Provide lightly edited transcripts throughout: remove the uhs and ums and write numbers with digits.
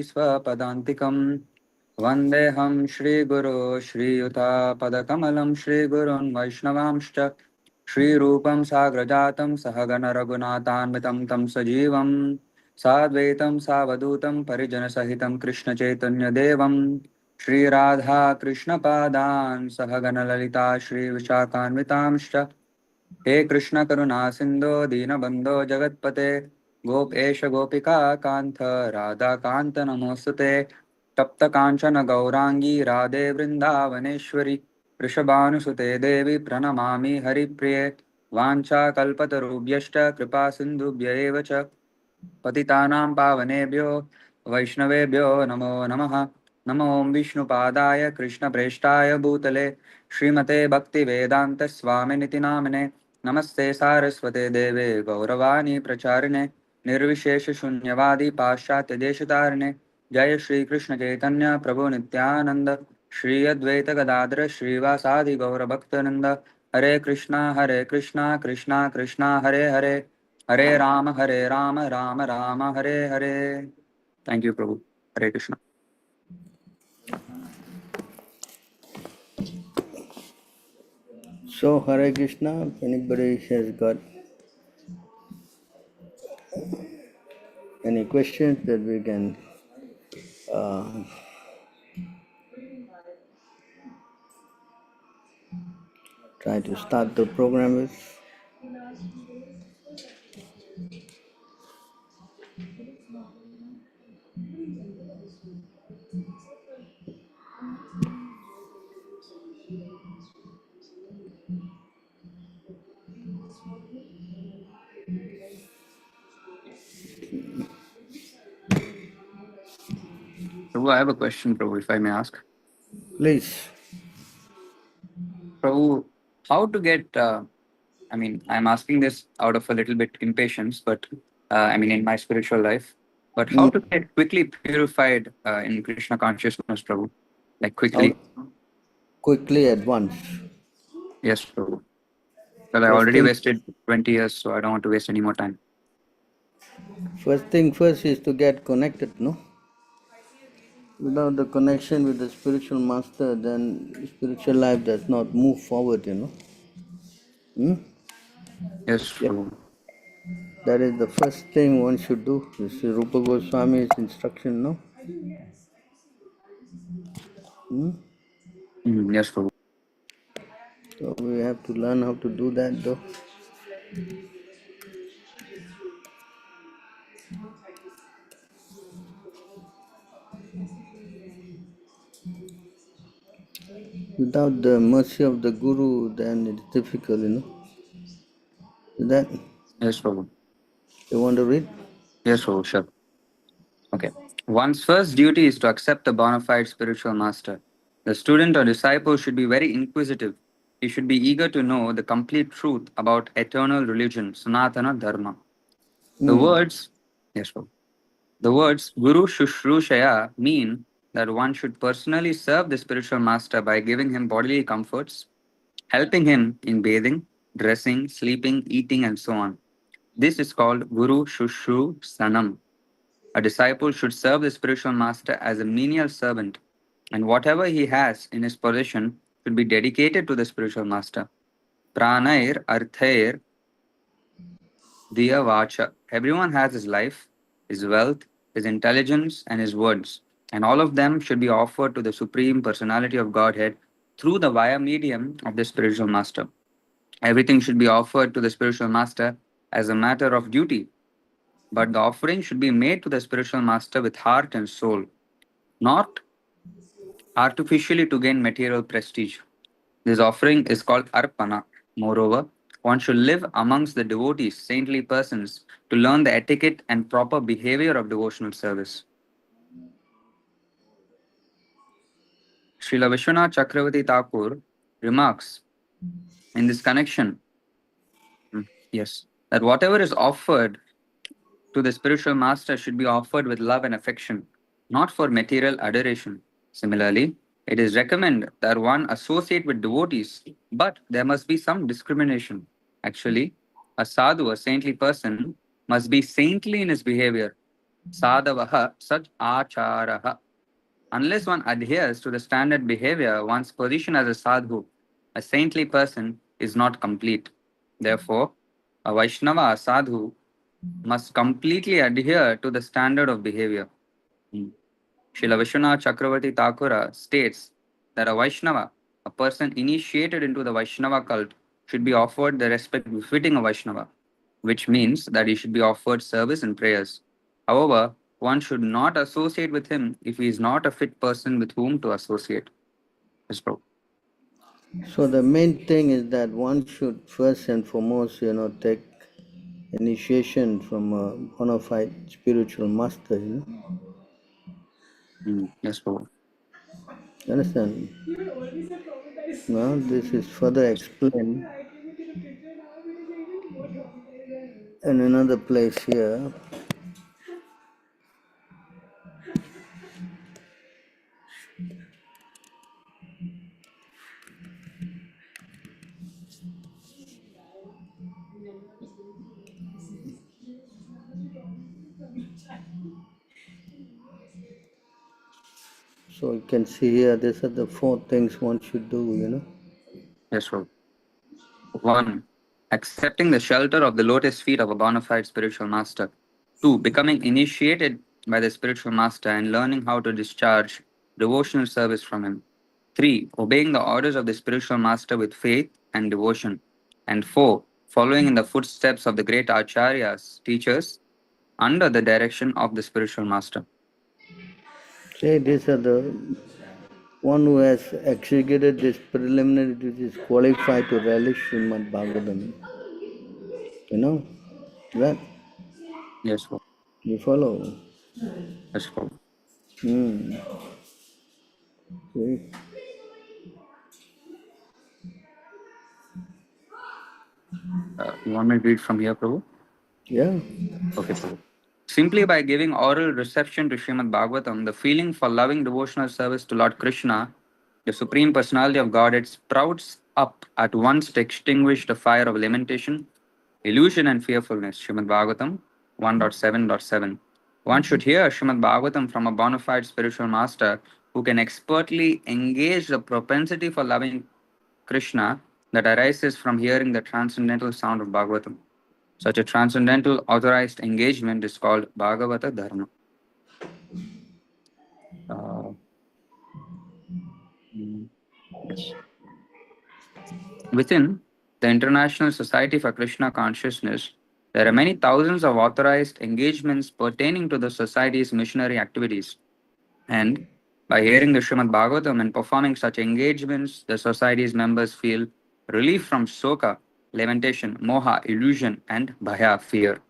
स्वपदान्तिकं वन्देऽहं श्रीगुरो श्रीयुतापदकमलं श्रीगुरुन् वैष्णवांश्च श्रीरूपं साग्रजातं सहगणरघुनाथान्वितं तं सजीवं साद्वैतं सावधूतं परिजनसहितं कृष्णचैतन्यदेवं श्रीराधा कृष्णपादान् सहगणललिता श्रीविशाखान्वितांश्च हे कृष्ण करुणा सिंधो दीनबंधो जगत्पते गोपेश गोपिका कांत राधा कांत नमोस्तुते तप्त कांचन गौरांगी राधे वृंदावनेश्वरी वृषभानुसुते देवी प्रणमामि हरिप्रिये वाञ्छाकल्पतरुभ्यश्च कृपा सिन्धुभ्य एव च पतितानां पावनेभ्यो वैष्णवेभ्यो नमो नमः। नमो विष्णुपादाय कृष्णप्रेष्ठाय भूतले श्रीमते भक्तिवेदांत स्वामिनिति नामने नमस्ते सारस्वते देवे गौरवाणी प्रचारिणे निर्विशेष शून्यवादी पाश्चात्य देशतारिणे जय श्री कृष्ण चैतन्य प्रभु नित्यानंद श्री अद्वैत गदाधर श्रीवासादि गौर भक्तनंद Hare Krishna Krishna Krishna Hare Hare Hare Rama Rama Rama Hare Hare. Thank you prabhu. Hare Krishna. So, Hare Krishna, if anybody has got any questions that we can try to start the program with. Prabhu, I have a question, Prabhu, if I may ask. Please. Prabhu, how to get, I'm asking this out of a little bit impatience, but in my spiritual life, but how to get quickly purified in Krishna consciousness, Prabhu? Like quickly? Quickly at once. Yes, Prabhu. Well, I First already thing, wasted 20 years, so I don't want to waste any more time. first thing first is to get connected, no? Without the connection with the spiritual master, then spiritual life does not move forward, Yes, Yep. Prabhu. That is the first thing one should do. This is Rupa Goswami's instruction, no? Yes, Prabhu. So we have to learn how to do that, though. Without the mercy of the Guru, then it's difficult, Is that Yes, Prabhu. you want to read? Yes, Prabhu, sure. Okay. One's first duty is to accept the bona fide spiritual master. The student or disciple should be very inquisitive. He should be eager to know the complete truth about eternal religion, Sanatana Dharma. The words, yes, Prabhu. The words Guru Shushrushaya mean that one should personally serve the spiritual master by giving him bodily comforts, helping him in bathing, dressing, sleeping, eating, and so on. This is called Guru Shushru Sanam. A disciple should serve the spiritual master as a menial servant, and whatever he has in his possession should be dedicated to the spiritual master. Pranair Arthair Diya Vacha. Everyone has his life, his wealth, his intelligence, and his words, and all of them should be offered to the Supreme Personality of Godhead through the via medium of the spiritual master. Everything should be offered to the spiritual master as a matter of duty, but the offering should be made to the spiritual master with heart and soul, not artificially to gain material prestige. This offering is called arpana. Moreover, one should live amongst the devotees, saintly persons, to learn the etiquette and proper behavior of devotional service. Srila Vishwanath Chakravarti Thakur remarks in this connection, yes, that whatever is offered to the spiritual master should be offered with love and affection, not for material adoration. Similarly, it is recommended that one associate with devotees, but there must be some discrimination. Actually, a sadhu, a saintly person, must be saintly in his behavior. Sadavaha sat acharaha. Unless one adheres to the standard behavior, one's position as a sadhu, a saintly person, is not complete. Therefore, a Vaishnava, a sadhu, must completely adhere to the standard of behavior. Hmm. Srila Vishwanath Chakravarti Thakura states that a Vaishnava, a person initiated into the Vaishnava cult, should be offered the respect befitting a Vaishnava, which means that he should be offered service and prayers. However, one should not associate with him if he is not a fit person with whom to associate. Yes, bro. So the main thing is that one should first and foremost, take initiation from a bona fide spiritual master, Yes, bro. You understand? Now this is further explained in another place here. So you can see here, these are the 4 things one should do. Yes, bro. 1. Accepting the shelter of the lotus feet of a bona fide spiritual master. 2. Becoming initiated by the spiritual master and learning how to discharge devotional service from him. 3. Obeying the orders of the spiritual master with faith and devotion. And 4. Following in the footsteps of the great acharyas, teachers, under the direction of the spiritual master. See, these are the one who has executed this preliminary duty is qualified to relish Srimad Bhagavatam. You know that? Yes, sir. You follow? Yes, sir. Hmm. See? You want me to read from here, Prabhu? Yeah. Okay, Prabhu. Simply by giving oral reception to Srimad Bhagavatam, the feeling for loving devotional service to Lord Krishna, the Supreme Personality of Godhead, sprouts up at once to extinguish the fire of lamentation, illusion, and fearfulness. Srimad Bhagavatam 1.7.7. One should hear Srimad Bhagavatam from a bona fide spiritual master who can expertly engage the propensity for loving Krishna that arises from hearing the transcendental sound of Bhagavatam. Such a transcendental authorized engagement is called Bhagavata Dharma. Uh, yes. Within the International Society for Krishna Consciousness, there are many thousands of authorized engagements pertaining to the society's missionary activities. And by hearing the Srimad Bhagavatam and performing such engagements, the society's members feel relief from soka, lamentation, moha, illusion, and bhaya, fear.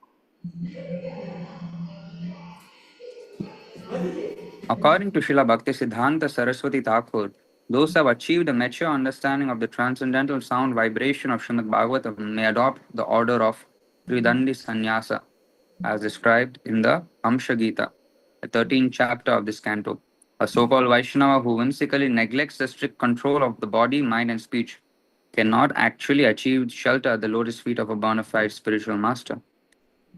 According to Srila Bhaktisiddhanta Saraswati Thakur, those who have achieved a mature understanding of the transcendental sound vibration of Srimad Bhagavatam may adopt the order of Tridandi Sannyasa, as described in the Amsha Gita, the 13th chapter of this canto. A so-called Vaishnava who whimsically neglects the strict control of the body, mind, and speech cannot actually achieve shelter at the lotus feet of a bona fide spiritual master.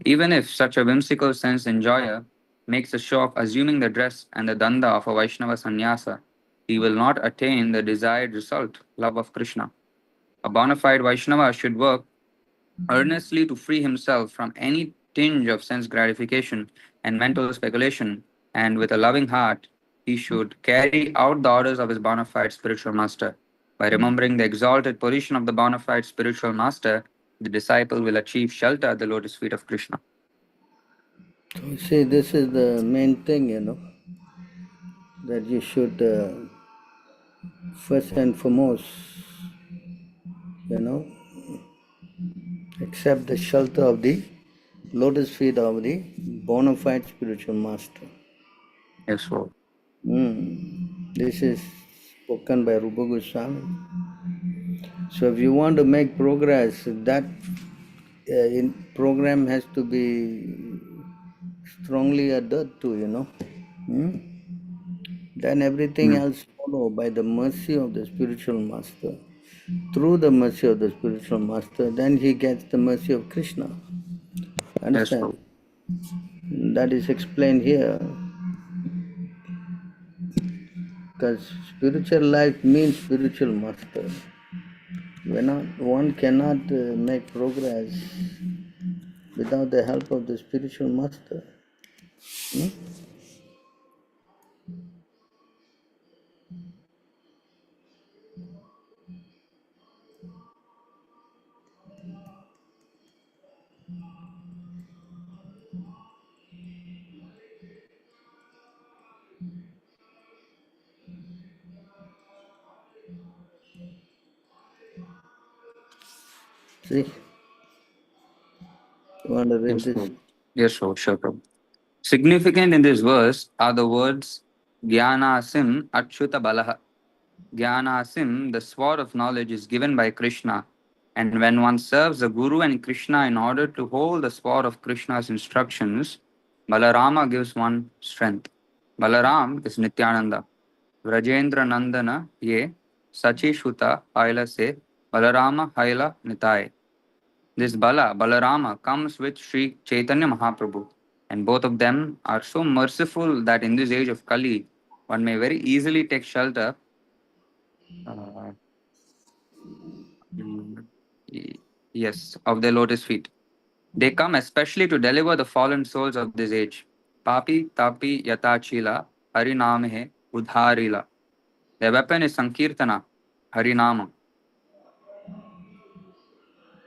Even if such a whimsical sense enjoyer makes a show of assuming the dress and the danda of a Vaishnava sannyasa, he will not attain the desired result, love of Krishna. A bona fide Vaishnava should work earnestly to free himself from any tinge of sense gratification and mental speculation, and with a loving heart, he should carry out the orders of his bona fide spiritual master. By remembering the exalted position of the bona fide spiritual master, the disciple will achieve shelter at the lotus feet of Krishna. So see, this is the main thing, that you should first and foremost, you know, accept the shelter of the lotus feet of the bona fide spiritual master. Yes, sir. This is spoken by Rupa Goswami. So if you want to make progress, that program has to be strongly adhered to. Then everything else follow by the mercy of the spiritual master. Through the mercy of the spiritual master, then he gets the mercy of Krishna. Yes, sir. Understand? That is explained here. Because spiritual life means spiritual master. One cannot make progress without the help of the spiritual master. Hmm? See, you want to read Yes, this? Prabhu. Yes, sure, Prabhu. Significant in this verse are the words Gyanasim Achyuta Balaha. Gyanasim, the sword of knowledge, is given by Krishna. And when one serves the Guru and Krishna in order to hold the sword of Krishna's instructions, Balarama gives one strength. Balaram is Nityananda. Vrajendra Nandana ye Sachi Shuta Haila se Balarama Haila Nitai. This Balarama, comes with Sri Chaitanya Mahaprabhu, and both of them are so merciful that in this age of Kali, one may very easily take shelter. Uh, mm, yes, of their lotus feet. They come especially to deliver the fallen souls of this age. Papi Tapi Yatachila Harinamahe Udharila. Their weapon is Sankirtana, Harinama.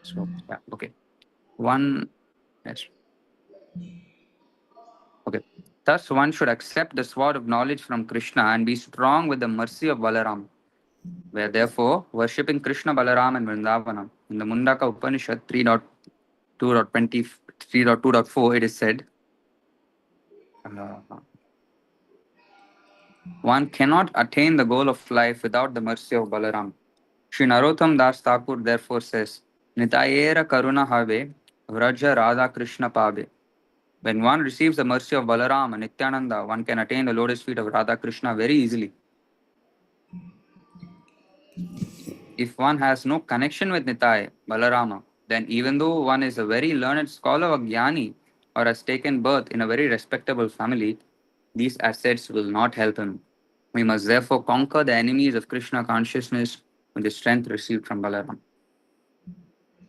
So, yeah, okay. One, yes. Okay. Thus, one should accept the sword of knowledge from Krishna and be strong with the mercy of Balaram. We are therefore worshipping Krishna, Balaram, and Vrindavanam. In the Mundaka Upanishad 3.2.4, it is said, uh, one cannot attain the goal of life without the mercy of Balaram. Sri Narottam Das Thakur therefore says, Nitayera Karuna Have, Vraja Radha Krishna Pabe. When one receives the mercy of Balaram and Nityananda, one can attain the lotus feet of Radha Krishna very easily. If one has no connection with Nitai, Balarama, then even though one is a very learned scholar or Jnani or has taken birth in a very respectable family, these assets will not help him. We must therefore conquer the enemies of Krishna consciousness with the strength received from Balaram.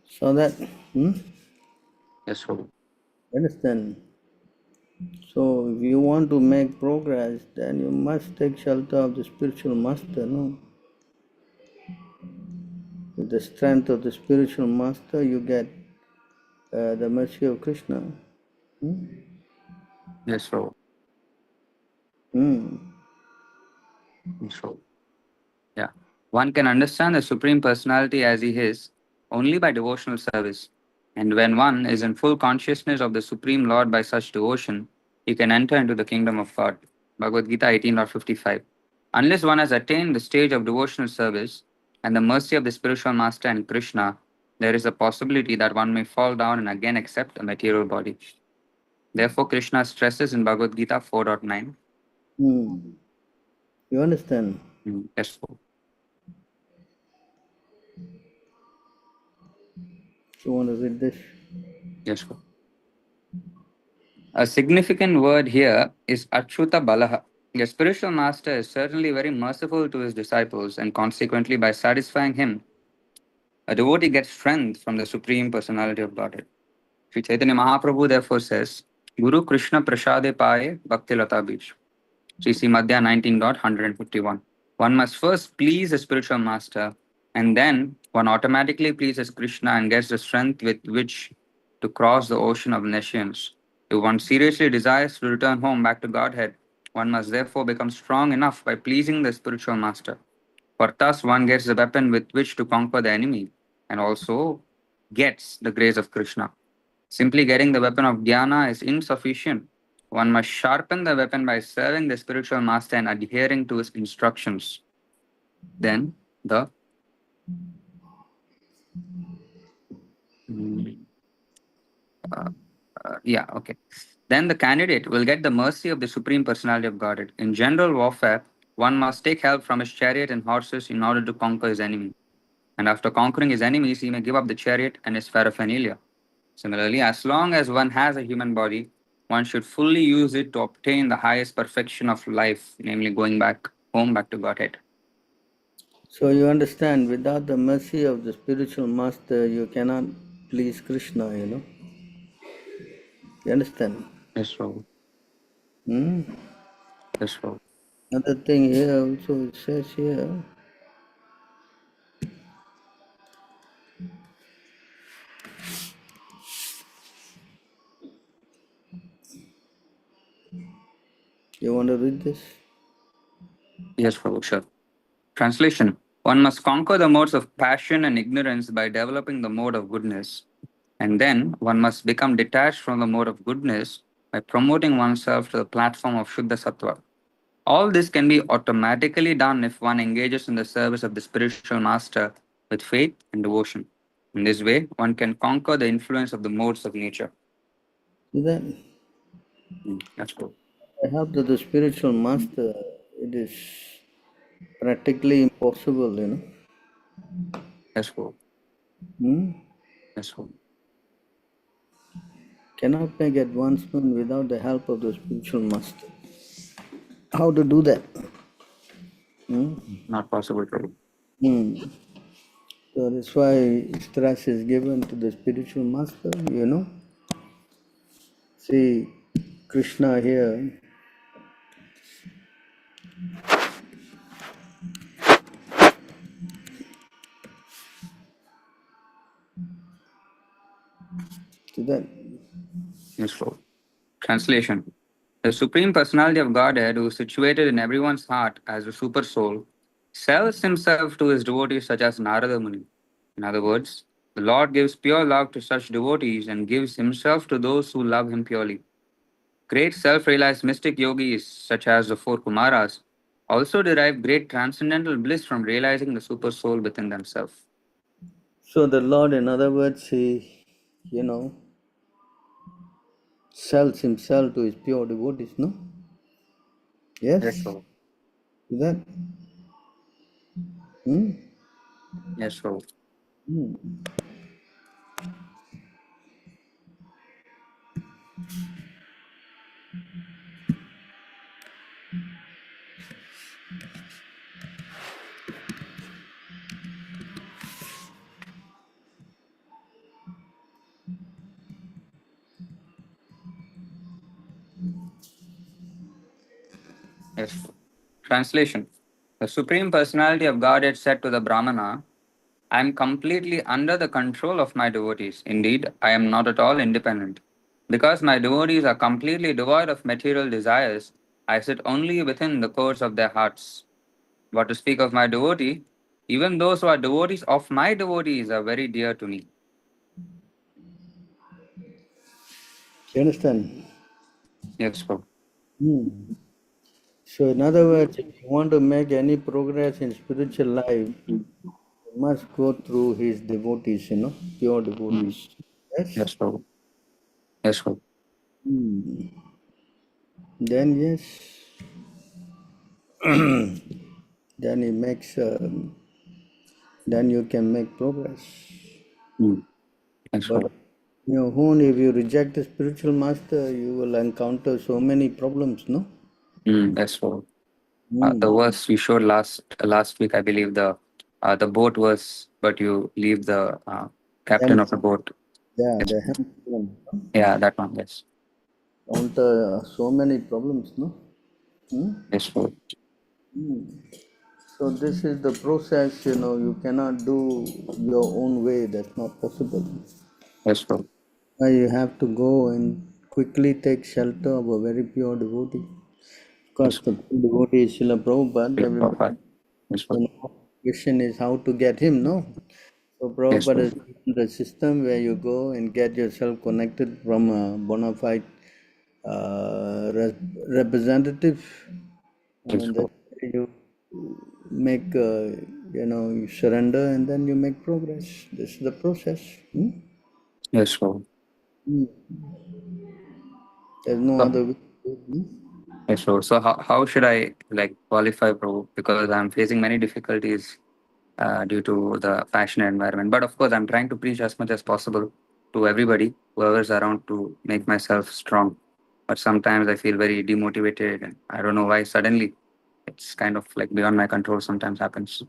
So that, Yes, Prabhu. understand? So if you want to make progress, then you must take shelter of the spiritual master, no? With the strength of the spiritual master, you get the mercy of Krishna. Hmm? Yes, Prabhu. Hmm. Yes, Prabhu. Yeah. One can understand the Supreme Personality as he is only by devotional service. And when one is in full consciousness of the Supreme Lord by such devotion, he can enter into the kingdom of God. Bhagavad Gita 18.55. Unless one has attained the stage of devotional service and the mercy of the spiritual master and Krishna, there is a possibility that one may fall down and again accept a material body. Therefore, Krishna stresses in Bhagavad Gita 4.9. Hmm. You understand? Yes, You want to read this? yes. A significant word here is Achyuta Balaha. The spiritual master is certainly very merciful to his disciples, and consequently, by satisfying him, a devotee gets strength from the Supreme Personality of Godhead. Sri Chaitanya Mahaprabhu therefore says, Guru Krishna Prasade Paye Bhakti Lata Beach. CC Madhya 19.151. One must first please the spiritual master, and then one automatically pleases Krishna and gets the strength with which to cross the ocean of nescience. If one seriously desires to return home back to Godhead, one must therefore become strong enough by pleasing the spiritual master. For thus one gets the weapon with which to conquer the enemy and also gets the grace of Krishna. Simply getting the weapon of jnana is insufficient. One must sharpen the weapon by serving the spiritual master and adhering to his instructions. Then the mm, uh, okay. Then the candidate will get the mercy of the Supreme Personality of Godhead. In general warfare, one must take help from his chariot and horses in order to conquer his enemy. And after conquering his enemies, he may give up the chariot and his paraphernalia. Similarly, as long as one has a human body, one should fully use it to obtain the highest perfection of life, namely going back home, back to Godhead. So you understand, without the mercy of the spiritual master, you cannot please Krishna, you know. You understand? Yes, Prabhu. Hmm? Yes, Prabhu. Another thing here also it says here, you want to read this? Yes, Prabhu, sure. Translation: one must conquer the modes of passion and ignorance by developing the mode of goodness. And then one must become detached from the mode of goodness by promoting oneself to the platform of Shuddha Sattva. All this can be automatically done if one engages in the service of the spiritual master with faith and devotion. In this way, one can conquer the influence of the modes of nature. See that? That's cool. The help of the spiritual master, it is practically impossible, you know. That's cool. Hmm? That's cool. Cannot make advancement without the help of the spiritual master. How to do that? Hmm? Not possible, Prabhu. Hmm. So that's why stress is given to the spiritual master, you know. See, Krishna here, see that? Yes, Prabhu. Translation: the Supreme Personality of Godhead, who is situated in everyone's heart as a super soul, sells himself to his devotees such as Narada Muni. In other words, the Lord gives pure love to such devotees and gives himself to those who love him purely. Great self realized mystic yogis, such as the four Kumaras, also derive great transcendental bliss from realizing the super soul within themselves. So the Lord, in other words, he, you know, sells himself to his pure devotees, no? Yes, Yes? Prabhu. See that? Hmm? Yes, Prabhu. Hmm. Yes. Translation: the Supreme Personality of Godhead said to the Brahmana, I am completely under the control of my devotees. Indeed, I am not at all independent. Because my devotees are completely devoid of material desires, I sit only within the course of their hearts. What to speak of my devotee? Even those who are devotees of my devotees are very dear to me. You understand? Yes, Prabhu. Hmm. So, in other words, if you want to make any progress in spiritual life, you must go through his devotees, you know, pure Mm. devotees. Yes? Yes, Prabhu. Yes, Prabhu. Hmm. Then, yes, then he makes, then you can make progress. Mm. Yes, But Prabhu. you know, if you reject the spiritual master, you will encounter so many problems, no? Yes, Prabhu. The Hmm. verse you showed last week, I believe the boat was, but you leave the captain Them, of the boat. yeah, Yes. the hamstring Yeah, that one. Yes. encounter so many problems, no? Hmm? Yes, Prabhu. So this is the process, you know, you cannot do your own way, that's not possible. Yes, Prabhu. You have to go and quickly take shelter of a very pure devotee. Of course, Yes, the pure devotee is Srila Prabhupada, everybody, Prabhu. Yes, you Prabhu. know, question is how to get him, no? So Yes, Prabhupada has Prabhu. given the system where you go and get yourself connected from a bona fide representative, Yes, and that Prabhu. you make, you know, you surrender and then you make progress. This is the process. Hmm? Yes, Prabhu. Hmm. There's no So, other way. Hmm? yes, Prabhu. So how should I like qualify, Prabhu? Because I'm facing many difficulties due to the passionate environment. But of course, I'm trying to preach as much as possible to everybody, whoever's around, to make myself strong. but sometimes I feel very demotivated, and I don't know why suddenly it's kind of like beyond my control. Sometimes happens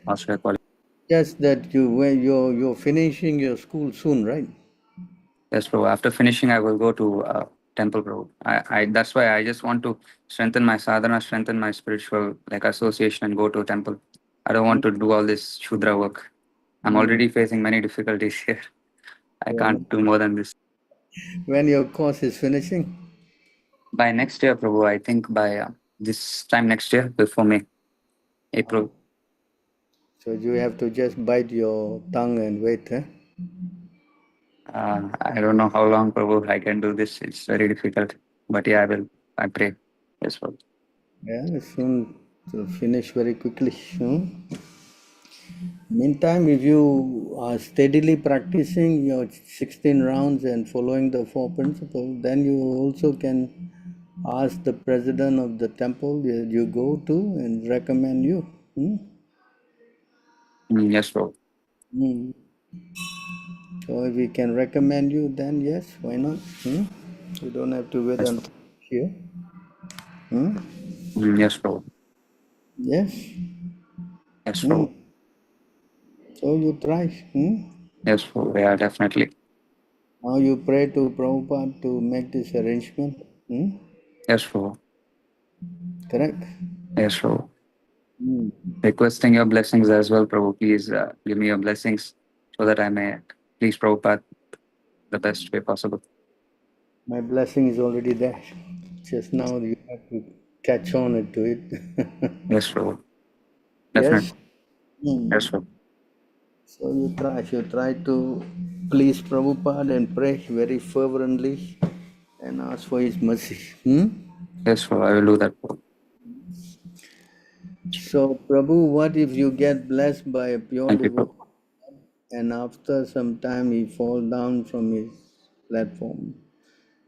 after a quality. Just that you're finishing your school soon, right? Yes, bro. After finishing, I will go to temple, bro. I that's why I just want to strengthen my sadhana, strengthen my spiritual like association, and go to temple. I don't want to do all this shudra work. I'm Mm. already facing many difficulties here. I When, can't do more than this. when your course is finishing, By next year, Prabhu, I think by this time next year, before May, April. so you have to just bite your tongue and wait, huh? I don't know how long, Prabhu, I can do this. It's very difficult. But yeah, I will. I pray. Yes, Prabhu. Yeah, soon to finish very quickly. Meantime, if you are steadily practicing your 16 rounds and following the four principles, then you also can ask the president of the temple you go to and recommend you. Yes, Prabhu. Hmm. So if we can recommend you, then yes, why not? You don't have to wait Yes, until Prabhu. here. Hmm? Yes, Prabhu. Yes. Yes, Hmm. Prabhu. So you try. Yes, Prabhu. Yeah, definitely. Now you pray to Prabhupada to make this arrangement. Yes, Prabhu. Correct? Yes, Prabhu. Hmm. Requesting your blessings as well, Prabhu. Please give me your blessings so that I may please Prabhupada the best way possible. My blessing is already there. Just now you have to catch on to it. Yes, Prabhu. Yes. Definitely. Hmm. Yes, Prabhu. So you try to please Prabhupada and pray very fervently and ask for his mercy. Yes, Prabhu. I will do that, Prabhu. So Prabhu, what if you get blessed by a pure Thank you, devotee Prabhu. and after some time he fall down from his platform?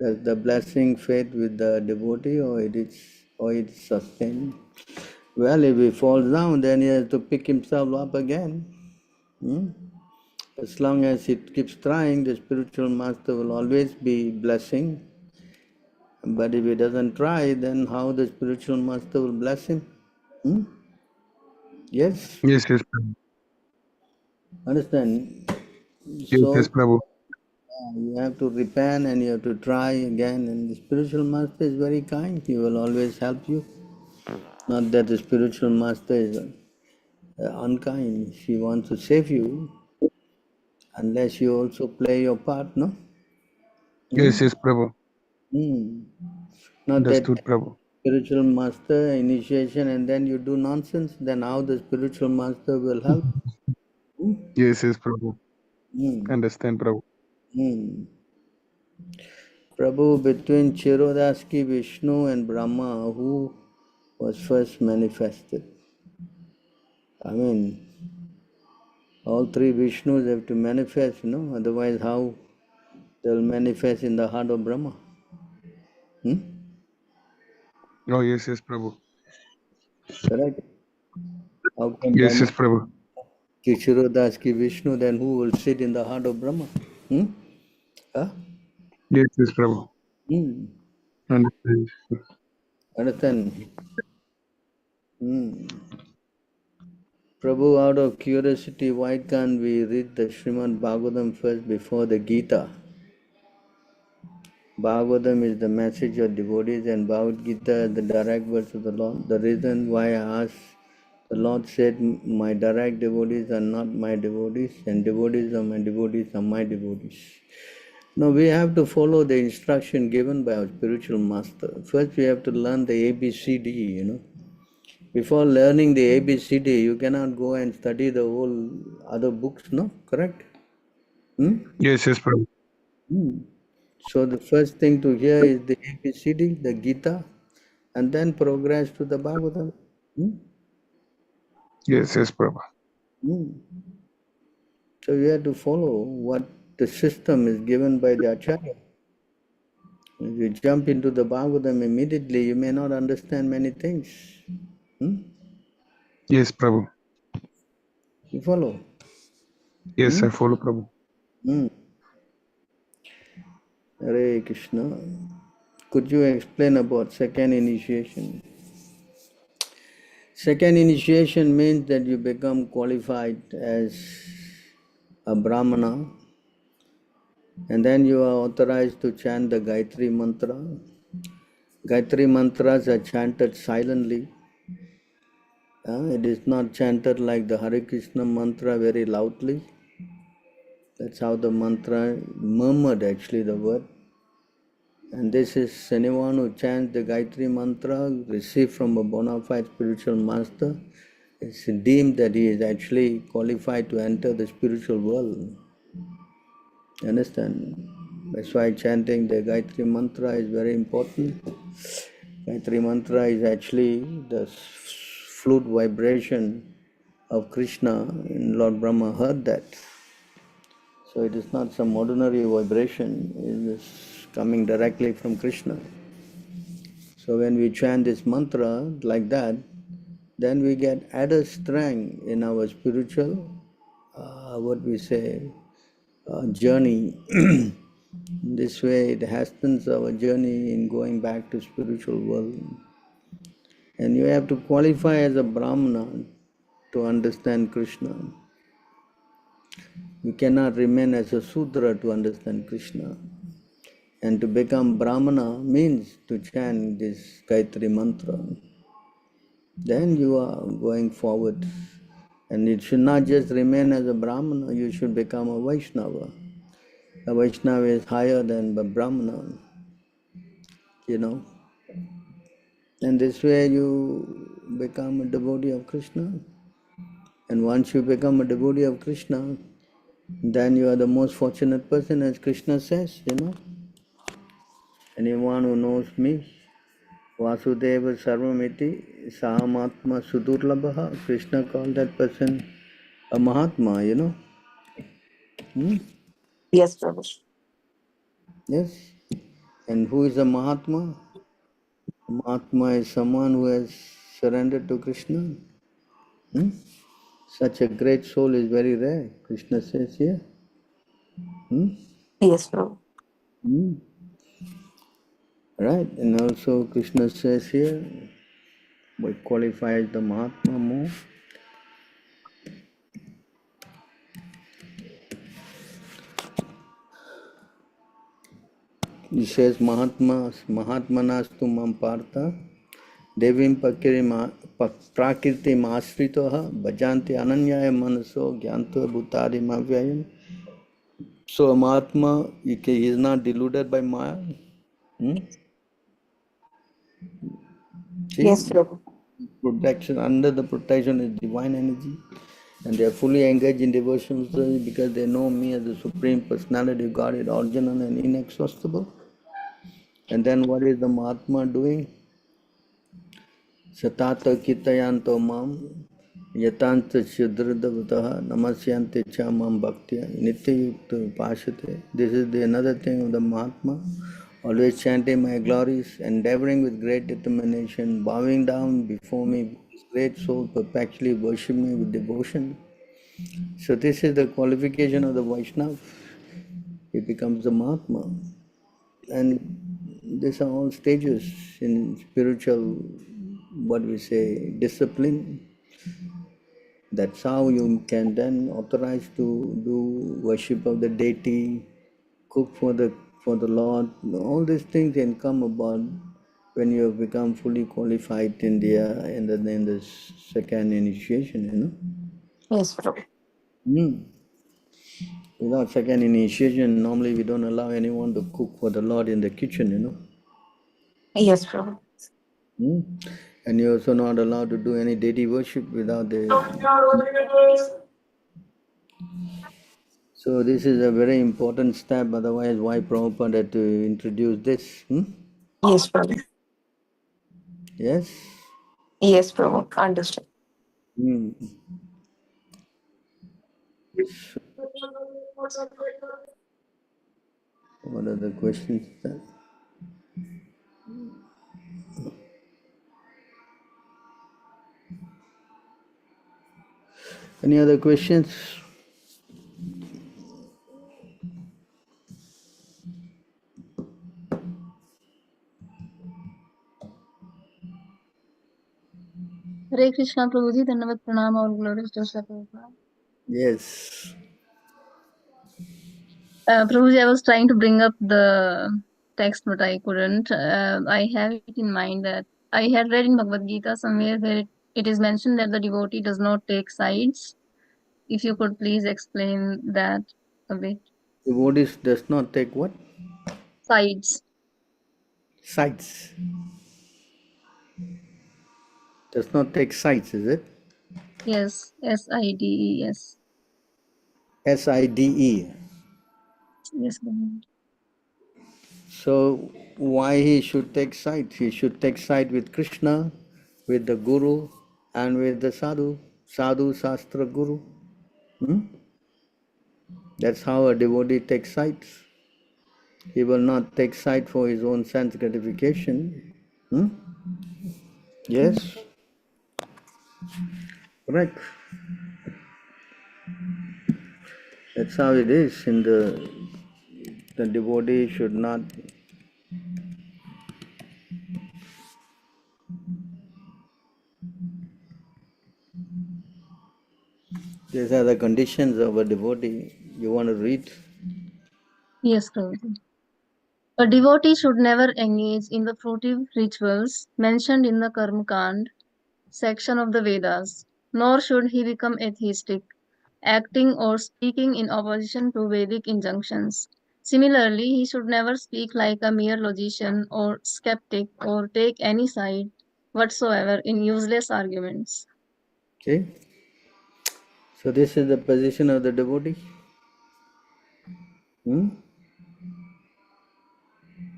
Does the blessing fade with the devotee or it's sustained? Well, if he falls down, then he has to pick himself up again. Hmm? As long as he keeps trying, the spiritual master will always be blessing. But if he doesn't try, then how the spiritual master will bless him? Hmm? Yes, Yes, yes, Prabhu. understand? Yes, yes, So Prabhu. you have to repent and you have to try again. And the spiritual master is very kind. He will always help you. Not that the spiritual master is unkind. She wants to save you unless you also play your part, no? Yes, Hmm? yes, Prabhu. Hmm. Not that Understood, Prabhu. spiritual master initiation and then you do nonsense, then how the spiritual master will help? Hmm? Yes, yes, Prabhu. Hmm. Understand, Prabhu. Hmm. Prabhu, between Chirodaski, Vishnu and Brahma, who was first manifested? I mean, all three Vishnus have to manifest, otherwise how they'll manifest in the heart of Brahma? Hmm? Oh, yes, yes, Prabhu. Correct? How can Yes, Brahma yes, Prabhu. Chirodas ki Vishnu, then who will sit in the heart of Brahma? Hmm? Huh? Yes, yes, Prabhu. Hmm. Understand. Understand? Hmm. Prabhu, out of curiosity, why can't we read the Srimad Bhagavatam first before the Gita? Bhagavatam is the message of devotees and Bhagavad Gita is the direct words of the Lord. The reason why I asked, the Lord said, my direct devotees are not my devotees and devotees of my devotees are my devotees. No, we have to follow the instruction given by our spiritual master. First, we have to learn the ABCD. Before learning the ABCD, you cannot go and study the whole other books, no? Correct? Hmm? Yes, yes, Prabhu. Hmm. So the first thing to hear is the ABCD, the Gita, and then progress to the Bhagavatam. Hmm? Yes, yes, Prabhu. Hmm. So you have to follow what the system is given by the Acharya. If you jump into the Bhagavatam immediately, you may not understand many things. Hmm? Yes, Prabhu. You follow? Yes, Hmm? I follow, Prabhu. Hmm. Hare Krishna. Could you explain about second initiation? Second initiation means that you become qualified as a Brahmana, and then you are authorized to chant the Gayatri mantra. Gayatri mantras are chanted silently. It is not chanted like the Hare Krishna mantra very loudly. That's how the mantra murmured, actually, the word. And this is anyone who chants the Gayatri mantra received from a bona fide spiritual master. It's deemed that he is actually qualified to enter the spiritual world. You understand? That's why chanting the Gayatri mantra is very important. Gayatri mantra is actually the flute vibration of Krishna, and Lord Brahma heard that. So it is not some ordinary vibration, it is coming directly from Krishna. So when we chant this mantra like that, then we get added strength in our spiritual, journey. This way it hastens our journey in going back to spiritual world. And you have to qualify as a Brahmana to understand Krishna. You cannot remain as a Sudra to understand Krishna. And to become Brahmana means to chant this Gayatri mantra. Then you are going forward. And it should not just remain as a Brahmana, you should become a Vaishnava. A Vaishnava is higher than a Brahmana, you know. And this way you become a devotee of Krishna. And once you become a devotee of Krishna, then you are the most fortunate person, as Krishna says, you know. Anyone who knows me, Vasudeva Sarvamiti Sahamatma Sudurlabha, Krishna called that person a Mahatma, you know. Yes, Prabhu. Yes. And who is a Mahatma? Mahatma is someone who has surrendered to Krishna. Such a great soul is very rare, Krishna says here. Yes, Prabhu. Right, and also Krishna says here, what qualifies the Mahatma more? He says, Mahatmanastu mam partha, devim prakriti masritoha, bhajanti ananyaya manaso, gyanto bhutari mavyayam. So a Mahatma, he is not deluded by Maya. See, Yes, Prabhu. protection, under the protection is divine energy, and they are fully engaged in devotion service because they know me as the Supreme Personality of Godhead, original and inexhaustible. And then what is the Mahatma doing? Satata kitayanto mam yatanta shudradavataha namasyante cha mam bhaktya nityayukta upashate. This is another thing of the Mahatma. Always chanting my glories, endeavoring with great determination, bowing down before me, his great soul perpetually worship me with devotion. So this is the qualification of the Vaishnava. He becomes the Mahatma. And these are all stages in spiritual, discipline. That's how you can then authorize to do worship of the deity, cook for the Lord. All these things can come about when you have become fully qualified in the second initiation, you know. Yes, Prabhu. Without second initiation, normally we don't allow anyone to cook for the Lord in the kitchen, you know. Yes, Prabhu. And you're also not allowed to do any deity worship without the. So this is a very important step. Otherwise, why Prabhupada had to introduce this? Yes, Prabhu. Yes. Yes, Prabhu. Understood. Hmm. What are the questions then? Any other questions? Hare Krishna Prabhuji, Dhanavad Pranam, all glories to Srila Prabhupada. Yes. Prabhuji, I was trying to bring up the text, but I couldn't. I have it in mind that I had read in Bhagavad Gita somewhere where it is mentioned that the devotee does not take sides. If you could please explain that a bit. Devotees does not take what? Sides. Sides. Does not take sides, is it? Yes, SIDE, yes. SIDE. Yes, Prabhuji. So why he should take side? He should take side with Krishna, with the Guru, and with the Sadhu. Sadhu, Shastra, Guru. Hmm? That's how a devotee takes sides. He will not take side for his own sense gratification. Hmm? Yes, correct. That's how it is. In the devotee should not. These are the conditions of a devotee. You want to read? Yes, Prabhuji. A devotee should never engage in the fruitive rituals mentioned in the Karma Kand section of the Vedas, nor should he become atheistic, acting or speaking in opposition to Vedic injunctions. Similarly, he should never speak like a mere logician or skeptic or take any side whatsoever in useless arguments. See? So this is the position of the devotee. Hmm?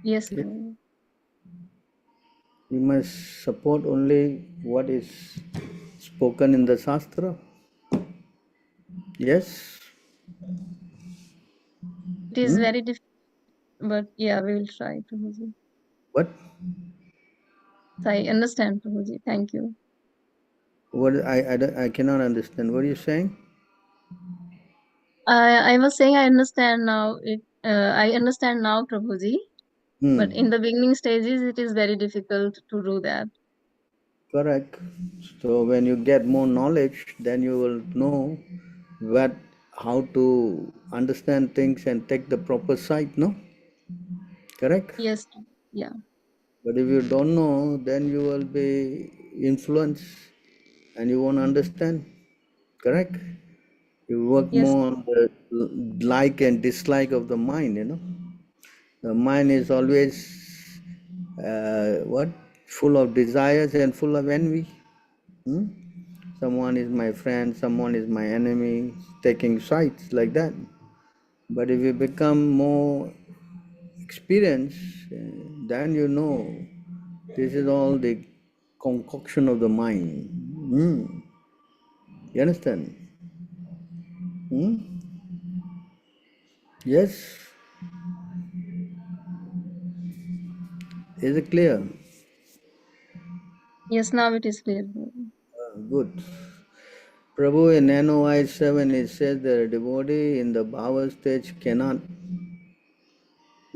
Yes, Okay. Prabhuji. We must support only what is spoken in the Shastra. Yes? It is Hmm? very difficult, but yeah, we will try, Prabhuji. What? I understand, Prabhuji. Thank you. What? I cannot understand. What are you saying? I was saying I understand now. I understand now, Prabhuji. But in Hmm. the beginning stages, it is very difficult to do that. Correct. So when you get more knowledge, then you will know what, how to understand things and take the proper side, no? Correct? Yes. Yeah. But if you don't know, then you will be influenced and you won't understand. Correct? You work Yes. more on the like and dislike of the mind, you know. The mind is always what? Full of desires and full of envy. Hmm? Someone is my friend, someone is my enemy, taking sides like that. But if you become more experienced, then you know this is all the concoction of the mind. Hmm? You understand? Hmm? Yes? Is it clear? Yes. Now it is clear. Good. Prabhu in NOI 7 it says that a devotee in the bhava stage cannot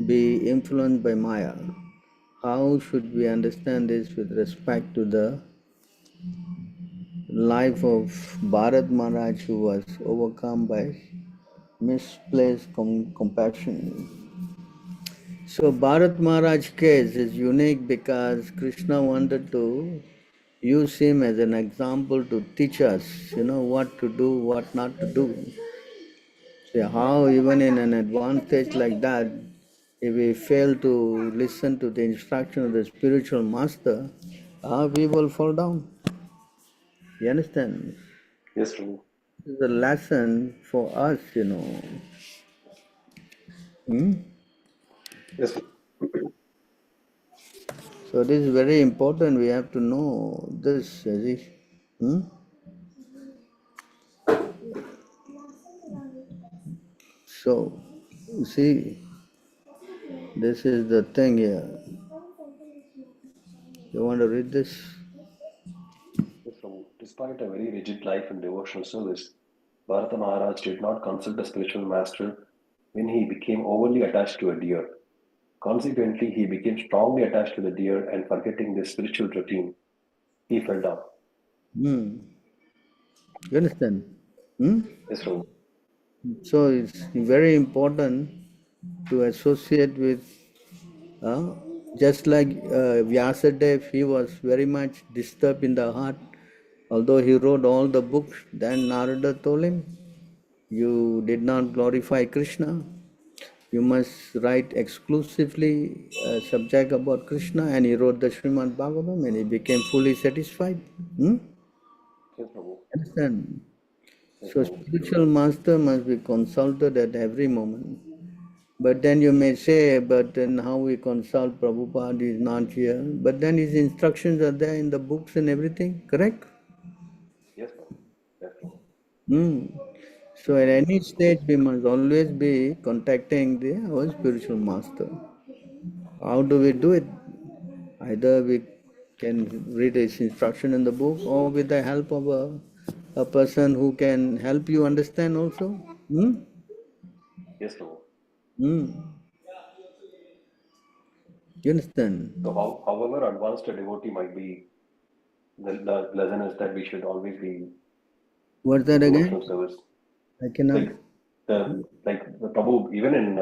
be influenced by Maya. How should we understand this with respect to the life of Bharat Maharaj, who was overcome by misplaced compassion? So Bharat Maharaj's case is unique because Krishna wanted to use him as an example to teach us, what to do, what not to do. See how even in an advanced stage like that, if we fail to listen to the instruction of the spiritual master, we will fall down. You understand? Yes, Prabhu. This is a lesson for us, Hmm? Yes, Prabhu. So this is very important. We have to know this, Hmm? So, you see, this is the thing here. You want to read this? Yes, Prabhu. Despite a very rigid life and devotional service, Bharata Maharaj did not consult a spiritual master when he became overly attached to a deer. Consequently, he became strongly attached to the deer and forgetting the spiritual routine, he fell down. Hmm. You understand? Hmm? Yes, Prabhu. So it's very important to associate with, uh, just like Vyasadev, he was very much disturbed in the heart. Although he wrote all the books, then Narada told him, you did not glorify Krishna. You must write exclusively a subject about Krishna, and he wrote the Srimad Bhagavatam and he became fully satisfied. Hmm? Yes, Prabhu. Understand? Yes, So Prabhu. spiritual master must be consulted at every moment. But then you may say, but then how we consult Prabhupada is not here. But then his instructions are there in the books and everything, correct? Yes, Prabhu. Yes, Prabhu. Hmm. So at any stage we must always be contacting our spiritual master. How do we do it? Either we can read his instruction in the book or with the help of a person who can help you understand also. Hmm? Yes, Prabhu. Hmm. You understand? So, however advanced a devotee might be, the lesson is that we should always be What's in that again? devotional service. I cannot. Like the Prabhu, even in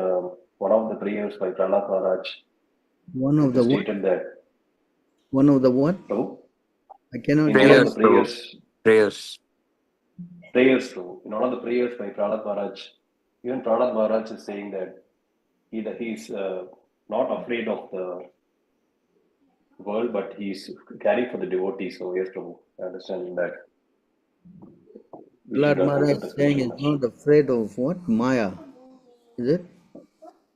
one of the prayers by Prahlad Maharaj, One of it the is what? stated that, One of the what? Prabhu, I cannot in one of hear. the Prayers, Prabhu. prayers, Prayers. in one of the prayers by Prahlad Maharaj, even Prahlad Maharaj is saying that he's not afraid of the world, but he's caring for the devotees. So yes, Prabhu, I understand that we should Lord Maharaj consult the saying spiritual is master. not afraid of what? Maya. Is it?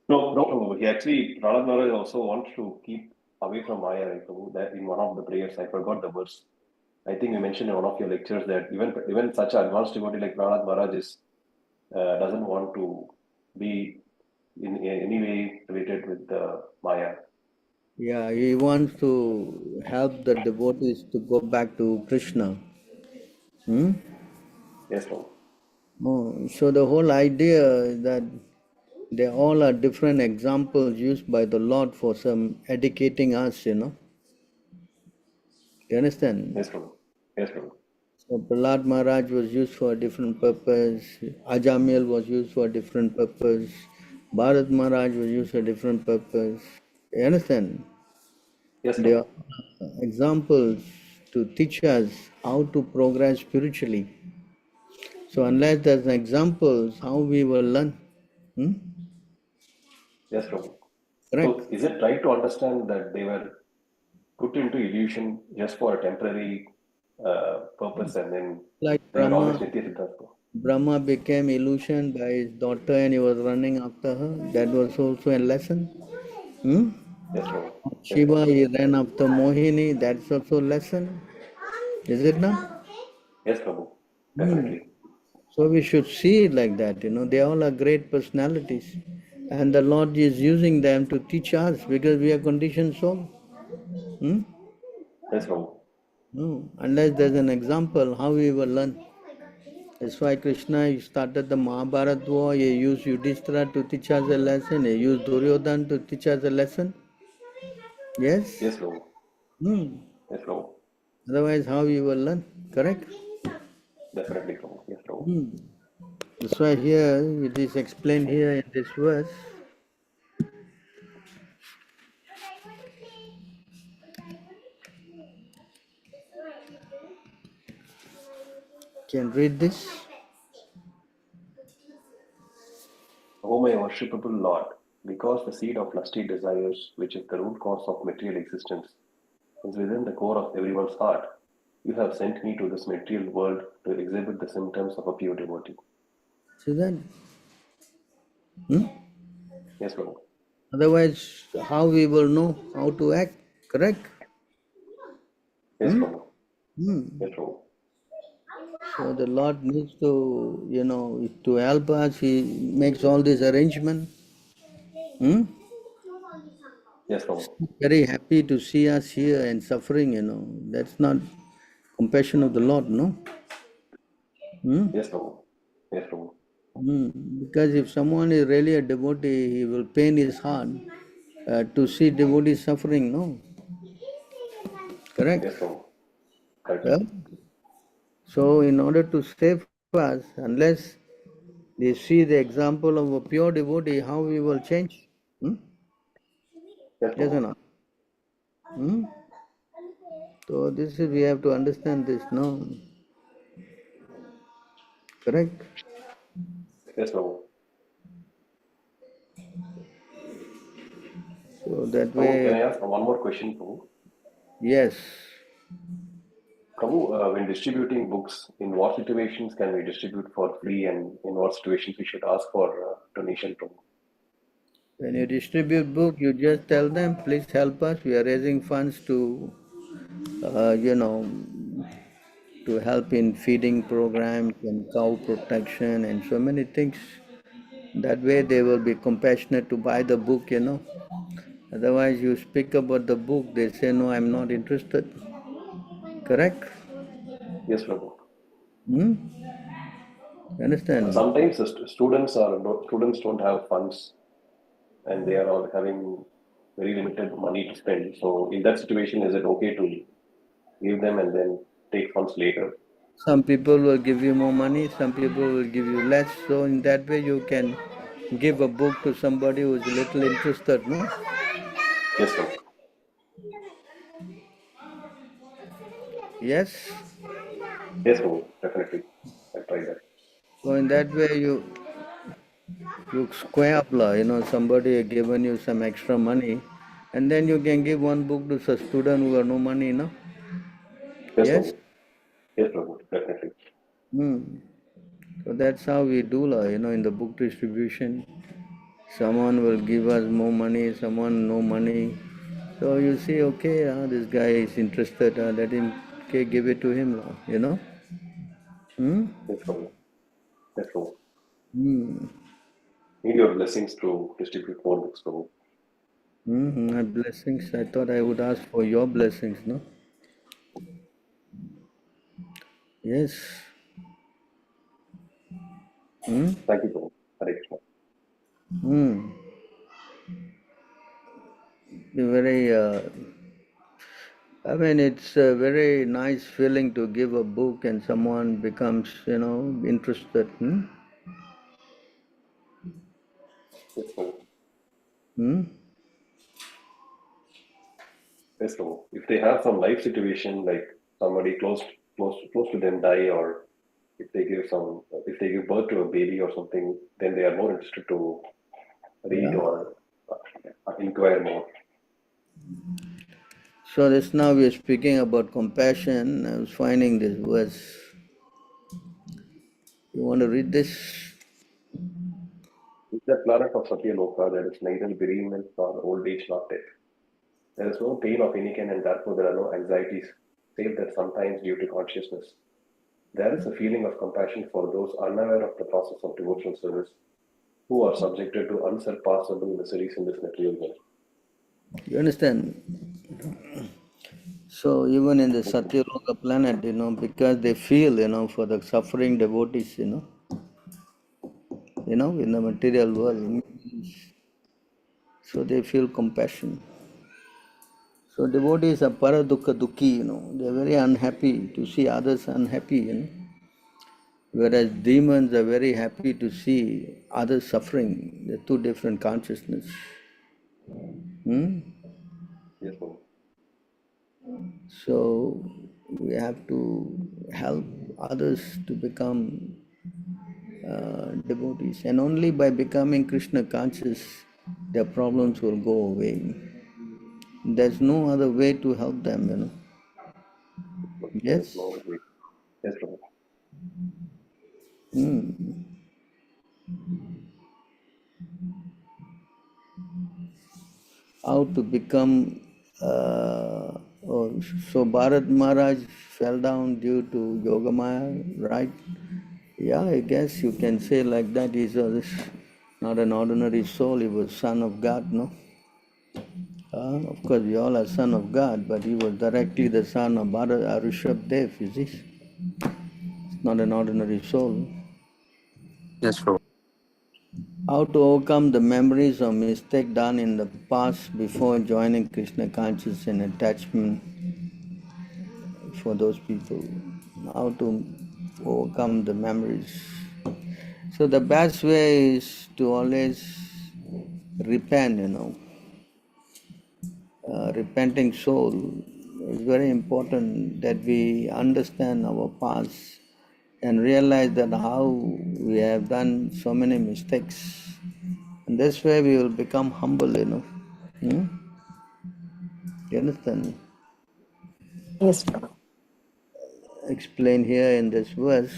No, no, Prabhu. He actually, Prahlad Maharaj also wants to keep away from Maya, right, Prabhu. That in one of the prayers, I forgot the verse. I think you mentioned in one of your lectures that even such an advanced devotee like Prahlad Maharaj doesn't want to be in any way related with Maya. Yeah, he wants to help the devotees to go back to Krishna. Hmm? Yes, Prabhu. Oh, so the whole idea is that they all are different examples used by the Lord for some educating us. You understand? Yes, Prabhu. Yes, Prabhu. So Prahlad Maharaj was used for a different purpose, Ajamil was used for a different purpose, Bharat Maharaj was used for a different purpose. You understand? Yes, They are Prabhu. examples to teach us how to progress spiritually. So unless there's examples, how we will learn? Hmm? Yes, Prabhu. Correct? So is it right to understand that they were put into illusion just for a temporary purpose, and then Like they were always Nitya Siddhartha? Brahma became illusioned by his daughter and he was running after her. That was also a lesson. Hmm? Yes, Prabhu. Yes, Shiva, Prabhu. he ran after Mohini. That's also a lesson. Is it not? Yes, Prabhu. Hmm. Definitely. So we should see it like that. They all are great personalities. And the Lord is using them to teach us because we are conditioned soul. Hmm? Yes, Prabhu. No. Unless there's an example, how we will learn? That's why Krishna he started the Mahabharata war. He used Yudhishthira to teach us a lesson. He used Duryodhana to teach us a lesson. Yes? Yes, Prabhu. Hmm. Yes, Prabhu. Otherwise, how we will learn? Correct? Definitely, Prabhu. Yes, Prabhu. Hmm. That's why here it is explained here in this verse. Can read this? O my worshipable Lord, because the seed of lusty desires, which is the root cause of material existence, is within the core of everyone's heart, you have sent me to this material world to exhibit the symptoms of a pure devotee. See that? Hmm? Yes, Prabhu. Otherwise, how we will know how to act? Correct? Yes, Hmm? Prabhu. Hmm. Yes, Prabhu. So the Lord needs to, to help us. He makes all this arrangement. Hmm? Yes, Prabhu. Very happy to see us here and suffering. That's not compassion of the Lord, no? Hmm? Yes, Prabhu. Yes, Prabhu. Hmm. Because if someone is really a devotee, he will pain his heart to see devotees suffering, no? Correct? Yes, Prabhu. Correct. Yeah? So in order to save us, unless they see the example of a pure devotee, how we will change? Yes, Yes or Prabhu. not? So this is, we have to understand this, no? Correct? Yes, Prabhu. So that Prabhu, can way, I ask one more question, Prabhu? yes. Prabhu, when distributing books, in what situations can we distribute for free, and in what situations we should ask for donation, Prabhu? When you distribute book, you just tell them, please help us. We are raising funds to, to help in feeding programs and cow protection and so many things. That way they will be compassionate to buy the book. Otherwise you speak about the book, they say, no, I'm not interested. Correct? Yes, Prabhu. Understand? Sometimes the students don't have funds, and they are all having very limited money to spend. So in that situation, is it okay to give them and then take funds later? Some people will give you more money, some people will give you less. So in that way you can give a book to somebody who is a little interested, no? Yes, Prabhu. Yes? Yes, Prabhu. Definitely. I'll try that. So in that way you square up, somebody has given you some extra money, and then you can give one book to a student who have no money, no? Yes, Yes? Prabhu. Yes, Prabhu. Definitely. So that's how we do, in the book distribution. Someone will give us more money, someone no money. So you see, okay, this guy is interested, let him, okay, give it to him, you know. Yes, Prabhu. Yes, Prabhu. Hmm. Need your blessings to distribute more books, Prabhu. My blessings, I thought I would ask for your blessings, no? Yes. Thank you, Prabhu. Hare Krishna. Hmm. Very, it's a very nice feeling to give a book and someone becomes, interested. Yes, Prabhu. Hmm? Yes, Prabhu. If they have some life situation, like somebody close to them die, or if they give birth to a baby or something, then they are more interested to read Yeah. or inquire more. So this now we are speaking about compassion. I was finding this verse. You want to read this? It's the planet of Satyaloka, there is neither bereavement nor old age nor death. There is no pain of any kind, and therefore there are no anxieties, save that sometimes due to consciousness. There is a feeling of compassion for those unaware of the process of devotional service, who are subjected to unsurpassable miseries in this material world. You understand? So even in the Yes, Prabhu. Satyaloka planet, because they feel, for the suffering devotees, in the material world, so they feel compassion. So devotees are paradukha dukhi, they're very unhappy to see others unhappy. Whereas demons are very happy to see others suffering. They're two different consciousness. Yes, Prabhu. So we have to help others to become devotees. And only by becoming Krishna conscious, their problems will go away. There's no other way to help them. There is Yes? no way. Yes, Prabhu. How to become, so Bharat Maharaj fell down due to Yogamaya, right? Yeah, I guess you can say like that. He was not an ordinary soul, he was son of God, no? Of course, we all are son of God, but he was directly the son of Bharat Rishabh Dev, you see? Not an ordinary soul. Yes, Prabhu. How to overcome the memories of mistake done in the past before joining Krishna consciousness and attachment for those people, how to overcome the memories. So the best way is to always repent, repenting soul is very important, that we understand our past and realize that how we have done so many mistakes. And this way we will become humble. Hmm? You understand? Yes, Prabhu. Explain here in this verse.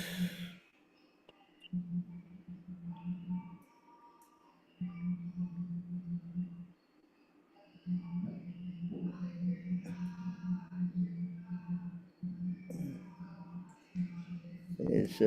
Is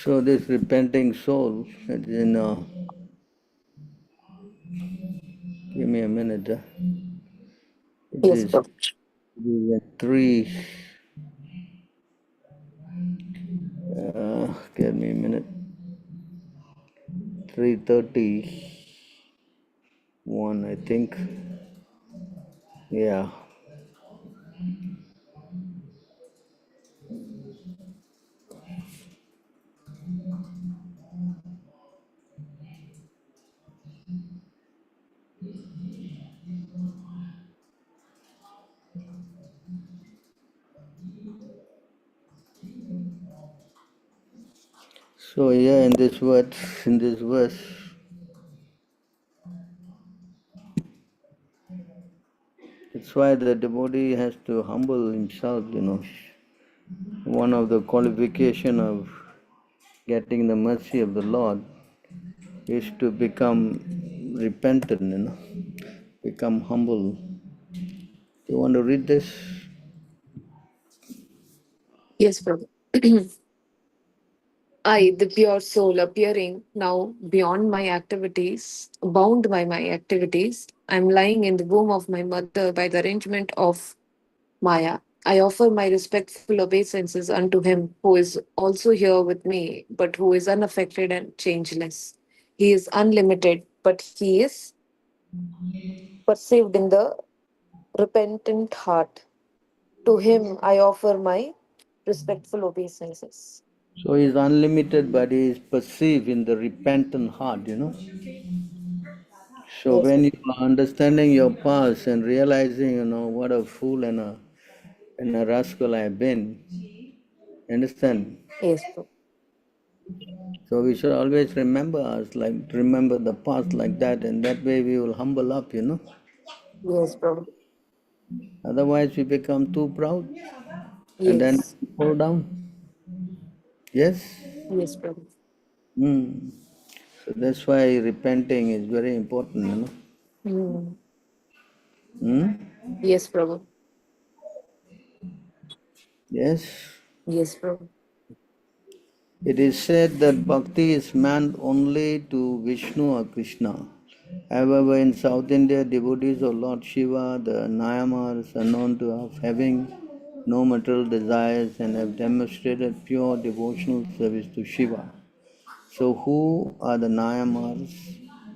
so this repenting soul, it is in give me a minute. It Yes, is Prabhu. 3. Give me a minute. 331, I think. Yeah. So here in this verse, it's why the devotee has to humble himself. One of the qualification of getting the mercy of the Lord is to become repentant, become humble. You want to read this? Yes, Prabhu. I, the pure soul, appearing now beyond my activities, bound by my activities, I am lying in the womb of my mother by the arrangement of Maya. I offer my respectful obeisances unto him who is also here with me, but who is unaffected and changeless. He is unlimited, but he is perceived in the repentant heart. To him I offer my respectful obeisances. So he is unlimited, but he is perceived in the repentant heart. So Yes, when you are understanding your past and realizing, what a fool and a rascal I have been, understand? yes, So we should always remember the past like that, and that way we will humble up. yes, bro. Otherwise we become too proud and then Yes, fall down. Yes? yes, bro. Mm. So that's why repenting is very important. Mm. Hmm? Yes, bro. Yes? Yes, bro. It is said that bhakti is meant only to Vishnu or Krishna. However, in South India, devotees of Lord Shiva, the Nayamars, are known to have having no material desires and have demonstrated pure devotional service to Shiva. So, who are the Nayamars?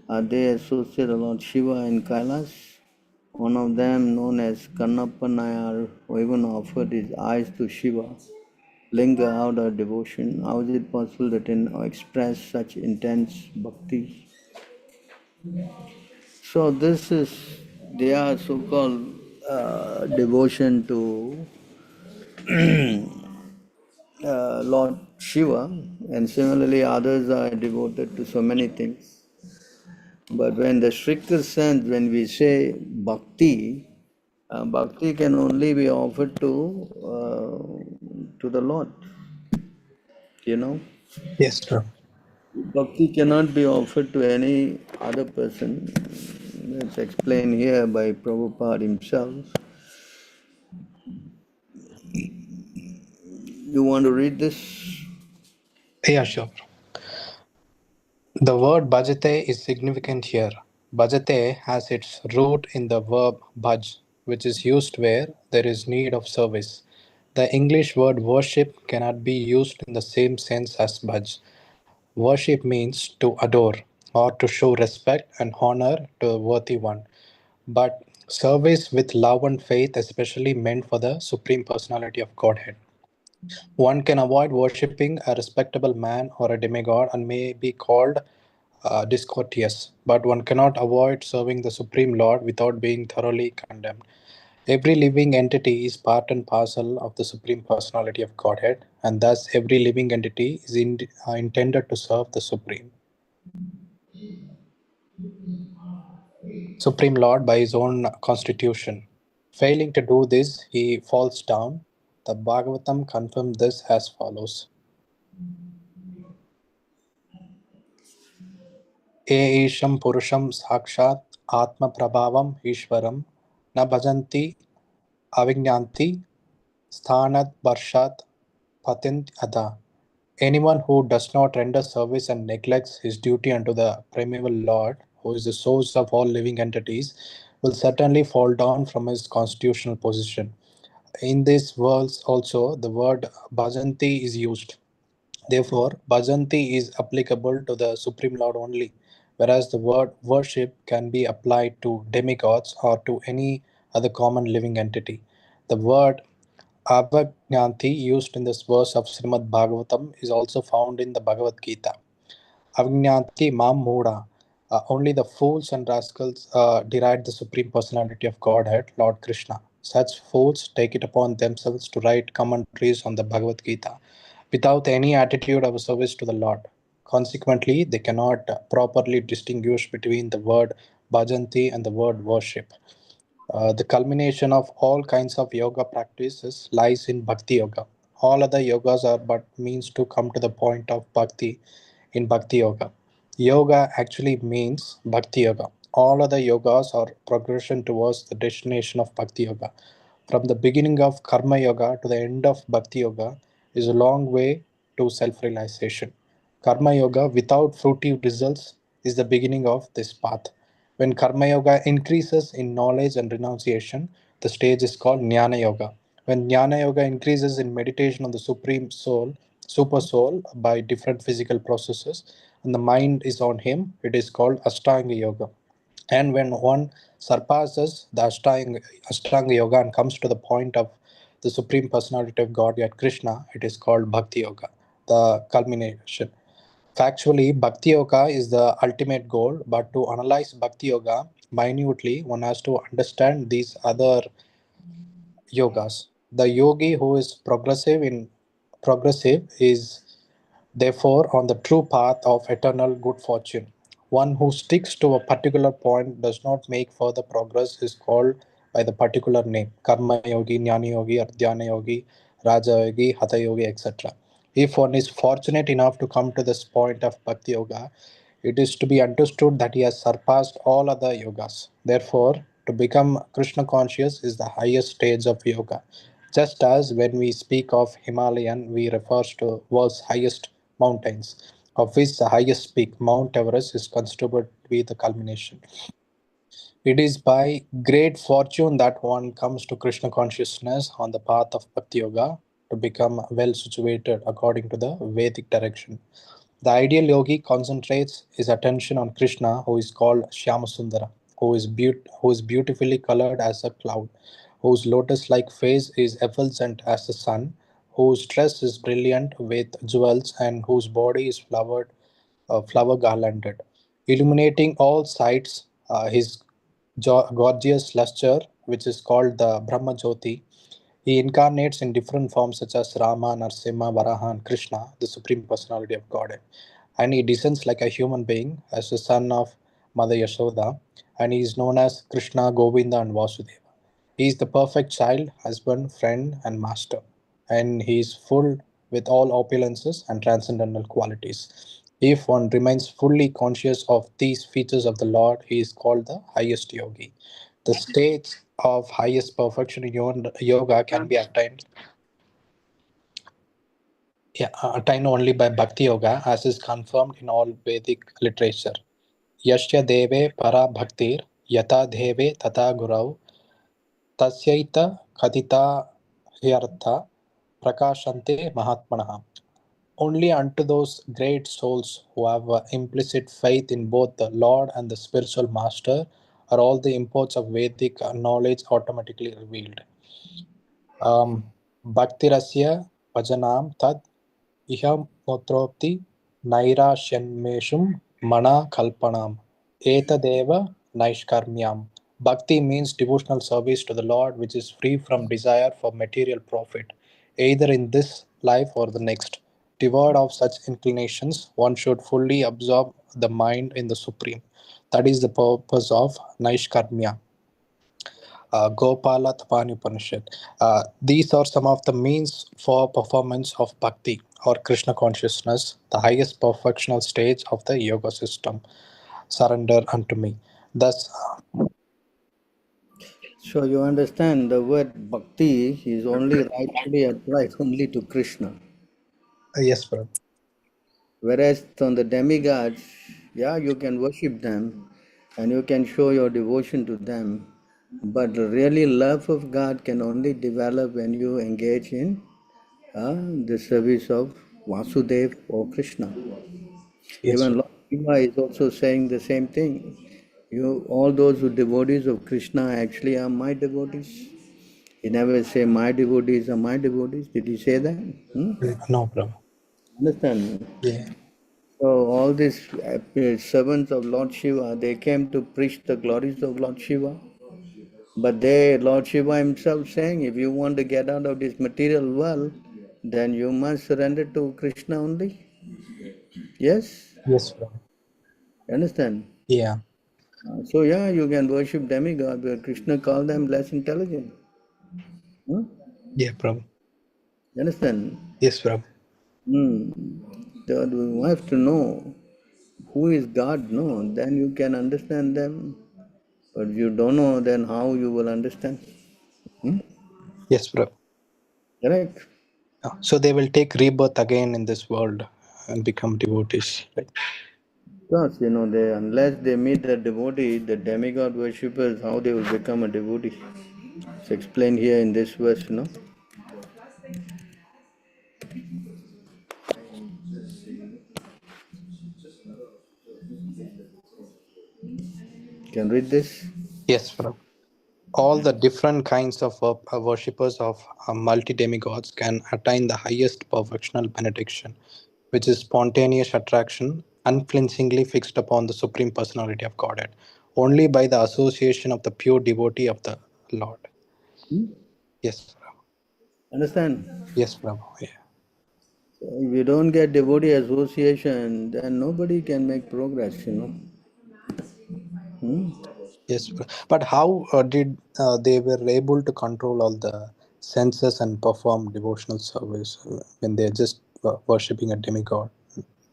Are they associated with Lord Shiva in Kailas? One of them, known as Kannappa Nayar, who even offered his eyes to Shiva, linger out of devotion. How is it possible that express such intense bhakti? So this is their so-called devotion to Lord Shiva, and similarly others are devoted to so many things. But when the stricter sense, when we say bhakti can only be offered to the Lord. You know, Yes, Prabhu. bhakti cannot be offered to any other person. It's explained here by Prabhupada himself. You want to read this? Yeah, sure. The word bhajate is significant here. Bhajate has its root in the verb bhaj, which is used where there is need of service. The English word worship cannot be used in the same sense as bhaj. Worship means to adore or to show respect and honor to a worthy one. But service with love and faith, especially meant for the Supreme Personality of Godhead. One can avoid worshipping a respectable man or a demigod and may be called discourteous, but one cannot avoid serving the Supreme Lord without being thoroughly condemned. Every living entity is part and parcel of the Supreme Personality of Godhead, and thus every living entity is intended to serve the Supreme Lord by his own constitution. Failing to do this, he falls down. The Bhagavatam confirms this as follows. Isham Purusham Sakshat Atma Prabhavam Ishwaram Na Bhajanti Avijnanti Sthanat Barshat Patint Ada. Anyone who does not render service and neglects his duty unto the primeval Lord, who is the source of all living entities, will certainly fall down from his constitutional position. In this verse also, the word bhajanti is used. Therefore, bhajanti is applicable to the Supreme Lord only, whereas the word worship can be applied to demigods or to any other common living entity. The word avajnanti used in this verse of Srimad Bhagavatam is also found in the Bhagavad Gita. Avijnanti mam moda. Only the fools and rascals deride the Supreme Personality of Godhead, Lord Krishna. Such fools take it upon themselves to write commentaries on the Bhagavad Gita without any attitude of service to the Lord. Consequently, they cannot properly distinguish between the word bhajanti and the word worship. The culmination of all kinds of yoga practices lies in bhakti yoga. All other yogas are but means to come to the point of bhakti in bhakti yoga. Yoga actually means bhakti yoga. All other yogas are progression towards the destination of bhakti yoga. From the beginning of karma yoga to the end of bhakti yoga is a long way to self realization. Karma yoga without fruitive results is the beginning of this path. When Karma Yoga increases in knowledge and renunciation, the stage is called Jnana Yoga. When Jnana Yoga increases in meditation on the Supreme Soul, Super Soul, by different physical processes, and the mind is on Him, it is called Ashtanga Yoga. And when one surpasses the Ashtanga Yoga and comes to the point of the Supreme Personality of Godhead Krishna, it is called Bhakti Yoga, the culmination. Factually, Bhakti Yoga is the ultimate goal, but to analyze Bhakti Yoga minutely, one has to understand these other yogas. The yogi who is progressive is therefore on the true path of eternal good fortune. One who sticks to a particular point does not make further progress is called by the particular name Karma Yogi, Jnana Yogi, or Dhyana Yogi, Raja Yogi, Hatha Yogi, etc. If one is fortunate enough to come to this point of Bhakti Yoga, it is to be understood that he has surpassed all other yogas. Therefore, to become Krishna conscious is the highest stage of yoga. Just as when we speak of Himalayan, we refer to world's highest mountains, of which the highest peak, Mount Everest, is considered to be the culmination. It is by great fortune that one comes to Krishna consciousness on the path of Bhakti Yoga to become well situated according to the Vedic direction. The ideal yogi concentrates his attention on Krishna, who is called Shyamasundara, who is beautifully colored as a cloud, whose lotus like face is effulgent as the sun, whose dress is brilliant with jewels, and whose body is flower garlanded, illuminating all sides. His gorgeous luster, which is called the Brahma Jyoti, he incarnates in different forms such as Rama, Narsimha, Varaha, and Krishna, the Supreme Personality of Godhead. And he descends like a human being as the son of Mother Yashoda, and he is known as Krishna, Govinda, and Vasudeva. He is the perfect child, husband, friend, and master, and he is full with all opulences and transcendental qualities. If one remains fully conscious of these features of the Lord, he is called the highest yogi. The states of highest perfection in yoga can be attained attained only by Bhakti Yoga, as is confirmed in all Vedic literature. Yashya deve para bhaktir yata deve tata gurau tasyaita kadita hyartha prakashante mahatmanaha. Only unto those great souls who have implicit faith in both the Lord and the spiritual master are all the imports of Vedic knowledge automatically revealed. Bhaktirasya vajanam tad iham motropti nairasyanmeshum mana kalpanam etadeva naishkarmyam. Bhakti means devotional service to the Lord which is free from desire for material profit, either in this life or the next. Devoid of such inclinations, one should fully absorb the mind in the Supreme. That is the purpose of Naishkarmya. Gopala Tapani Upanishad. These are some of the means for performance of bhakti or Krishna consciousness, the highest perfectional stage of the yoga system. Surrender unto me. Thus, So you understand the word bhakti is only rightfully applied only to Krishna. yes, Prabhu. Whereas on the demigods, yeah, you can worship them and you can show your devotion to them. But really love of God can only develop when you engage in the service of Vasudev or Krishna. Yes, Even Lord Shiva is also saying the same thing. You, all those who devotees of Krishna actually are my devotees. He never say my devotees are my devotees. Did he say that? no, Prabhu. Understand? Yeah. So all these servants of Lord Shiva, they came to preach the glories of Lord Shiva. But Lord Shiva himself saying, if you want to get out of this material world, then you must surrender to Krishna only. Yes? Yes, Prabhu. Understand? Yeah. So yeah, you can worship demigod, but Krishna called them less intelligent. Yeah, Prabhu. You understand? Yes, Prabhu. So you have to know who is God, no, then you can understand them. But if you don't know, then how you will understand? Yes, Prabhu. Correct? So they will take rebirth again in this world and become devotees. Right? Because, unless they meet the devotee, the demigod worshippers, how they will become a devotee? It's explained here in this verse, Can read this? Yes, Prabhu. All the different kinds of worshippers of multi-demigods can attain the highest perfectional benediction, which is spontaneous attraction, unflinchingly fixed upon the Supreme Personality of Godhead, only by the association of the pure devotee of the Lord. Yes, Prabhu. Understand? Yes, Prabhu. Yeah. So if you don't get devotee association, then nobody can make progress, Yes, but how did they were able to control all the senses and perform devotional service when they're just worshipping a demigod?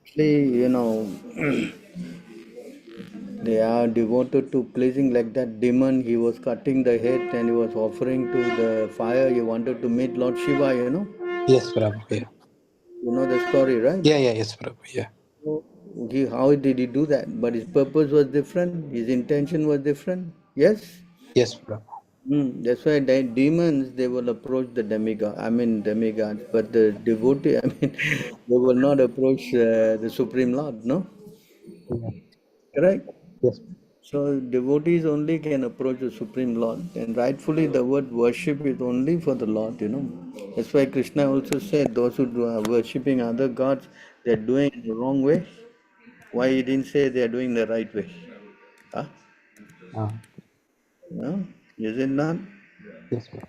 Actually, they are devoted to pleasing like that demon. He was cutting the head and he was offering to the fire. He wanted to meet Lord Shiva. Yes, Prabhu. Yeah. You know the story, right? Yeah. Yes, Prabhu. Yeah. So how did he do that? But his purpose was different. His intention was different. Yes? Yes, Prabhu. That's why demons, they will approach the demigods, but the devotee, they will not approach the Supreme Lord, no? Yeah. Correct? Yes. So devotees only can approach the Supreme Lord, and rightfully the word worship is only for the Lord. That's why Krishna also said those who are worshipping other gods, they're doing it the wrong way. Why he didn't say they're doing the right way? Huh? No? Is it not? Yes, Prabhu.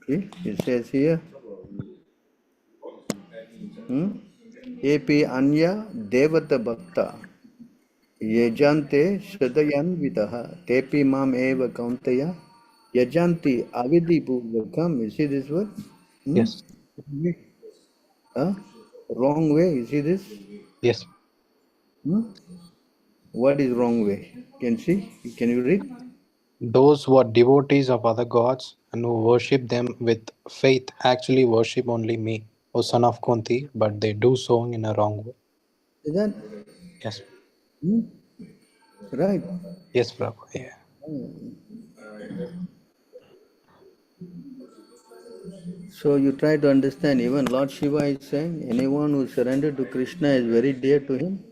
Okay, it says here. AP Anya Devata Bhakta Yajante Shradayamvitaha Tepi Mam Eva Kauntaya Yajanti Avidi Purvakam. You see this word? Yes. Huh? Wrong way, you see this? Yes. What is wrong way? Can see? Can you read? Those who are devotees of other gods and who worship them with faith actually worship only me. O son of Kunti, but they do so in a wrong way. Is that? Yes. Right. Yes, Prabhu. Yeah. So you try to understand, even Lord Shiva is saying, anyone who surrendered to Krishna is very dear to him.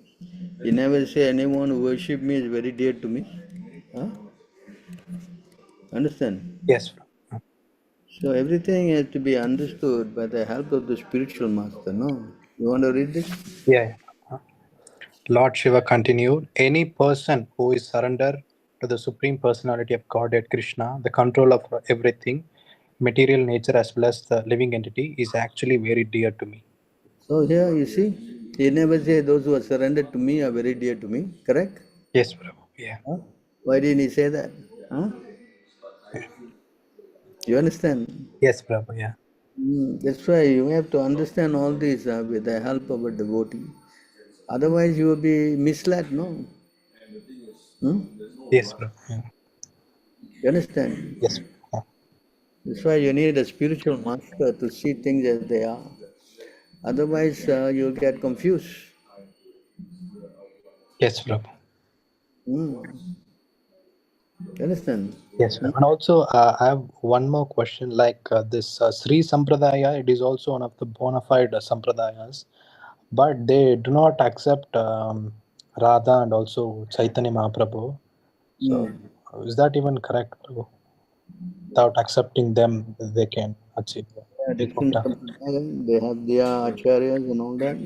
He never say anyone who worship me is very dear to me. Huh? Understand? Yes, Prabhu. So everything has to be understood by the help of the spiritual master, no? You want to read this? Yeah. Lord Shiva continued, any person who is surrendered to the Supreme Personality of Godhead Krishna, the control of everything, material nature as well as the living entity, is actually very dear to me. So here you see, he never say those who are surrendered to me are very dear to me, correct? Yes, Prabhu. Yeah. Huh? Why didn't he say that? Huh? Yeah. You understand? Yes, Prabhu. Yeah. That's why you have to understand all this with the help of a devotee. Otherwise, you will be misled, no? Yes, Prabhu. Yeah. You understand? Yes. Yeah. That's why you need a spiritual master to see things as they are. Otherwise, you'll get confused. Yes, Prabhu. You understand? Yes, Prabhu. And also, I have one more question. Like this Sri Sampradaya, it is also one of the bona fide Sampradayas, but they do not accept Radha and also Chaitanya Mahaprabhu. So, is that even correct, Prabhu? Without accepting them, they can achieve Different Vaikuntha. sampradaya, they have their acharyas and all that.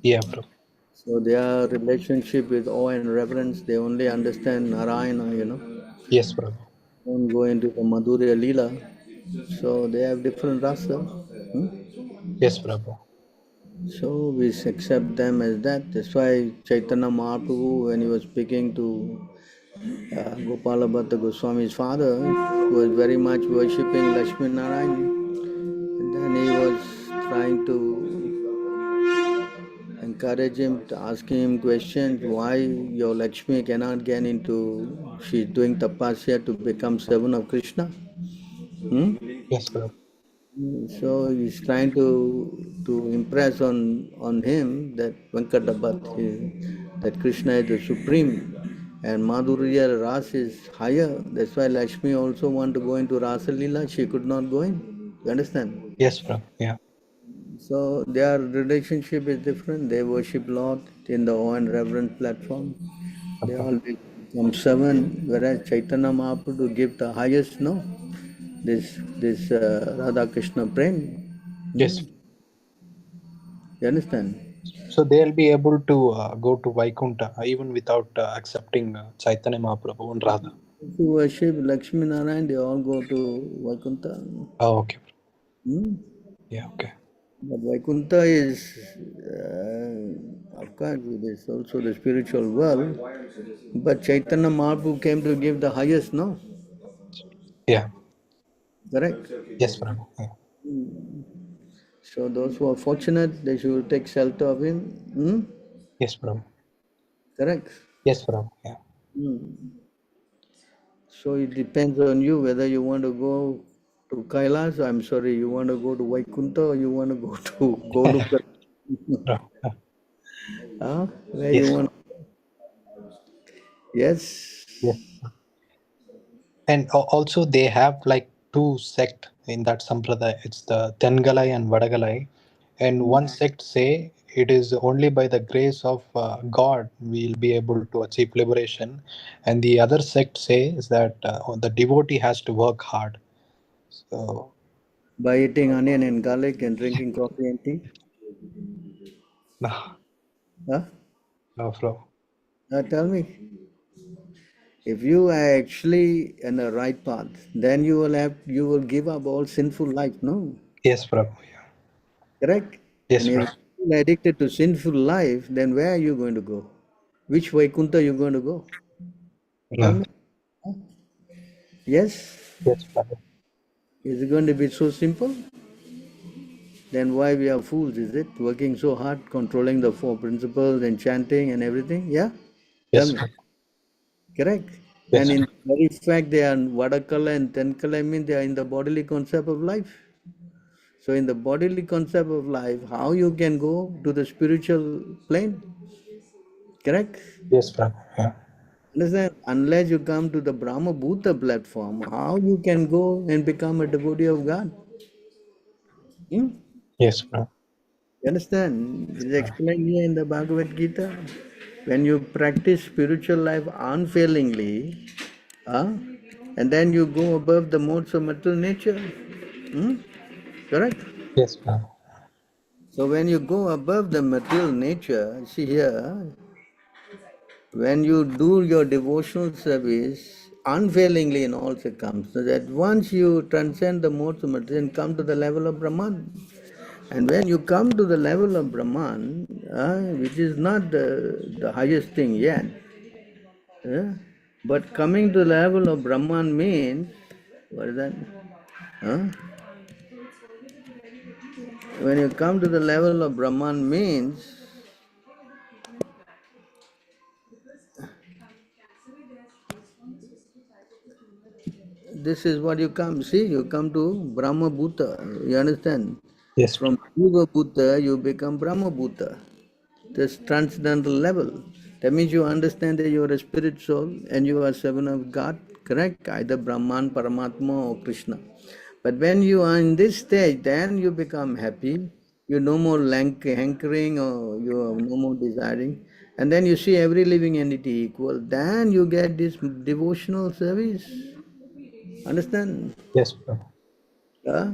Yeah, Prabhu. So their relationship with awe and reverence, they only understand Narayana, Yes, Prabhu. Don't go into the Madhurya Leela. So they have different rasa. Yes, Prabhu. So we accept them as that. That's why Chaitanya Mahaprabhu, when he was speaking to Gopala Bhatta Goswami's father, was very much worshipping Lakshmi Narayan. And then he was trying to encourage him, to ask him questions why your Lakshmi cannot get into, she's doing tapasya to become servant of Krishna. Yes, Prabhu. So he's trying to impress on him that Venkatapat, that Krishna is the supreme and Madhurya Ras is higher. That's why Lakshmi also want to go into Rasa Leela. She could not go in. You understand? Yes, Prabhu. Yeah. So their relationship is different. They worship Lord in the awe and reverence platform. They all become seven, whereas Chaitanya Mahaprabhu to give the highest, no? This Radha Krishna Prem. Yes. You understand? So they'll be able to go to Vaikuntha even without accepting Chaitanya Mahaprabhu and Radha. If you worship Lakshmi Narayan, they all go to Vaikuntha. Oh, okay. Hmm? Yeah, okay. But Vaikuntha is, of course, it is also the spiritual world. But Chaitanya Mahaprabhu came to give the highest, no? Yeah. Correct? Yes, Prabhu. Yeah. So those who are fortunate, they should take shelter of him. Yes, Prabhu. Correct? Yes, Prabhu. Yeah. So it depends on you whether you want to go to Kailas, I'm sorry, you want to go to Vaikuntha or you want to go to Goluka. Prabhu. Where you Yes. want? Yes. Yes. And also they have like two sect in that sampradaya. It's the Tengalai and Vadagalai. And one sect say it is only by the grace of God we'll be able to achieve liberation. And the other sect says that the devotee has to work hard. So, By eating onion and garlic and drinking coffee and tea? no, Huh? no, Prabhu. Now tell me, if you are actually in the right path, then you will give up all sinful life, no? Yes, Prabhu. Yeah. Correct? Yes, And if Prabhu. you are addicted to sinful life, then where are you going to go? Which Vaikuntha are you going to go? Tell No. me. Yes? Yes, Prabhu. Is it going to be so simple? Then why we are fools, is it? Working so hard, controlling the four principles and chanting and everything? Yeah? Tell Yes, me. Prabhu. Correct? Yes, And in Prabhu. very fact, they are Vadakala and Tenkala, I mean they are in the bodily concept of life. So in the bodily concept of life, how you can go to the spiritual plane? Correct? Yes, Prabhu. Yeah. Understand? Unless you come to the Brahma Bhuta platform, how you can go and become a devotee of God? Hmm? Yes, Prabhu. You understand? It is explained here in the Bhagavad Gita. When you practice spiritual life unfailingly, and then you go above the modes of material nature. Hmm? Correct? Yes, Prabhu. So when you go above the material nature, see here, when you do your devotional service unfailingly in all circumstances, that once you transcend the modes of material and come to the level of Brahman. And when you come to the level of Brahman, which is not the highest thing yet, but coming to the level of Brahman means, what is that? Huh? When you come to the level of Brahman means, this is what you come, see, you come to Brahma Bhuta, you understand? Yes, From Prabhu. Jiva Bhuta, you become Brahma Bhuta, this transcendental level. That means you understand that you are a spirit soul and you are seven of God, correct? Either Brahman, Paramatma or Krishna. But when you are in this stage, then you become happy, you no more hankering or you are no more desiring. And then you see every living entity equal. Then you get this devotional service. Understand? Yes, Prabhu. Yeah?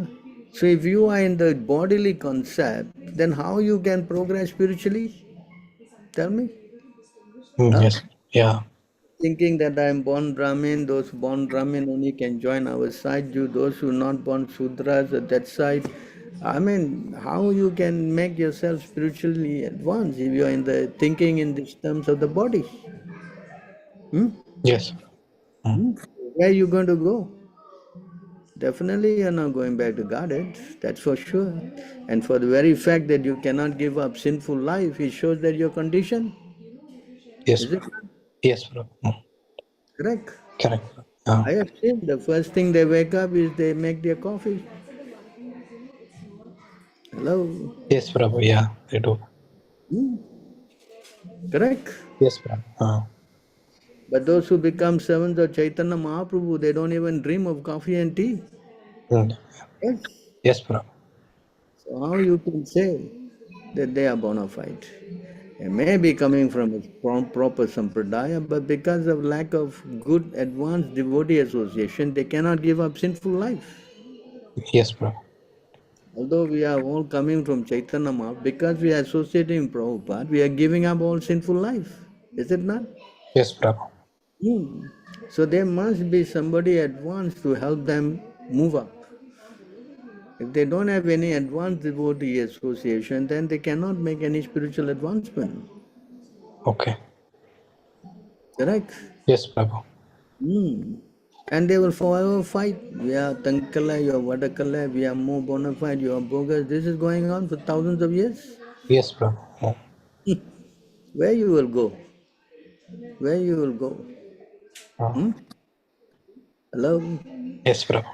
So if you are in the bodily concept, then how you can progress spiritually? Tell me. Huh? Yes. Yeah. Thinking that I am born Brahmin, those born Brahmin only can join our side, you those who are not born Sudras at that side. I mean, how you can make yourself spiritually advanced if you are in the thinking in these terms of the body? Hmm? Yes. Where are you going to go? Definitely you're not going back to Godhead, that's for sure. And for the very fact that you cannot give up sinful life, it shows that your condition. Yes, Is it Prabhu. Yes, Prabhu. correct? Correct. Yeah. I have seen the first thing they wake up is they make their coffee. Hello? Yes, Prabhu. Yeah, they do. Correct? Yes, Prabhu. But those who become servants of Chaitanya Mahaprabhu, they don't even dream of coffee and tea. Mm. Yes. Yes, Prabhu. So how you can say that they are bona fide? They may be coming from a proper sampradaya, but because of lack of good advanced devotee association, they cannot give up sinful life. Yes, Prabhu. Although we are all coming from Chaitanya Mahaprabhu, because we are associating Prabhupada, we are giving up all sinful life. Is it not? Yes, Prabhu. So there must be somebody advanced to help them move up. If they don't have any advanced devotee association, then they cannot make any spiritual advancement. Okay. Correct? Yes, Prabhu. And they will forever fight. We are Tankala, you are Vadakala, we are more bona fide, you are bogus. This is going on for thousands of years. Yes, Prabhu. Where you will go? Where you will go? Hello? Yes, Prabhu.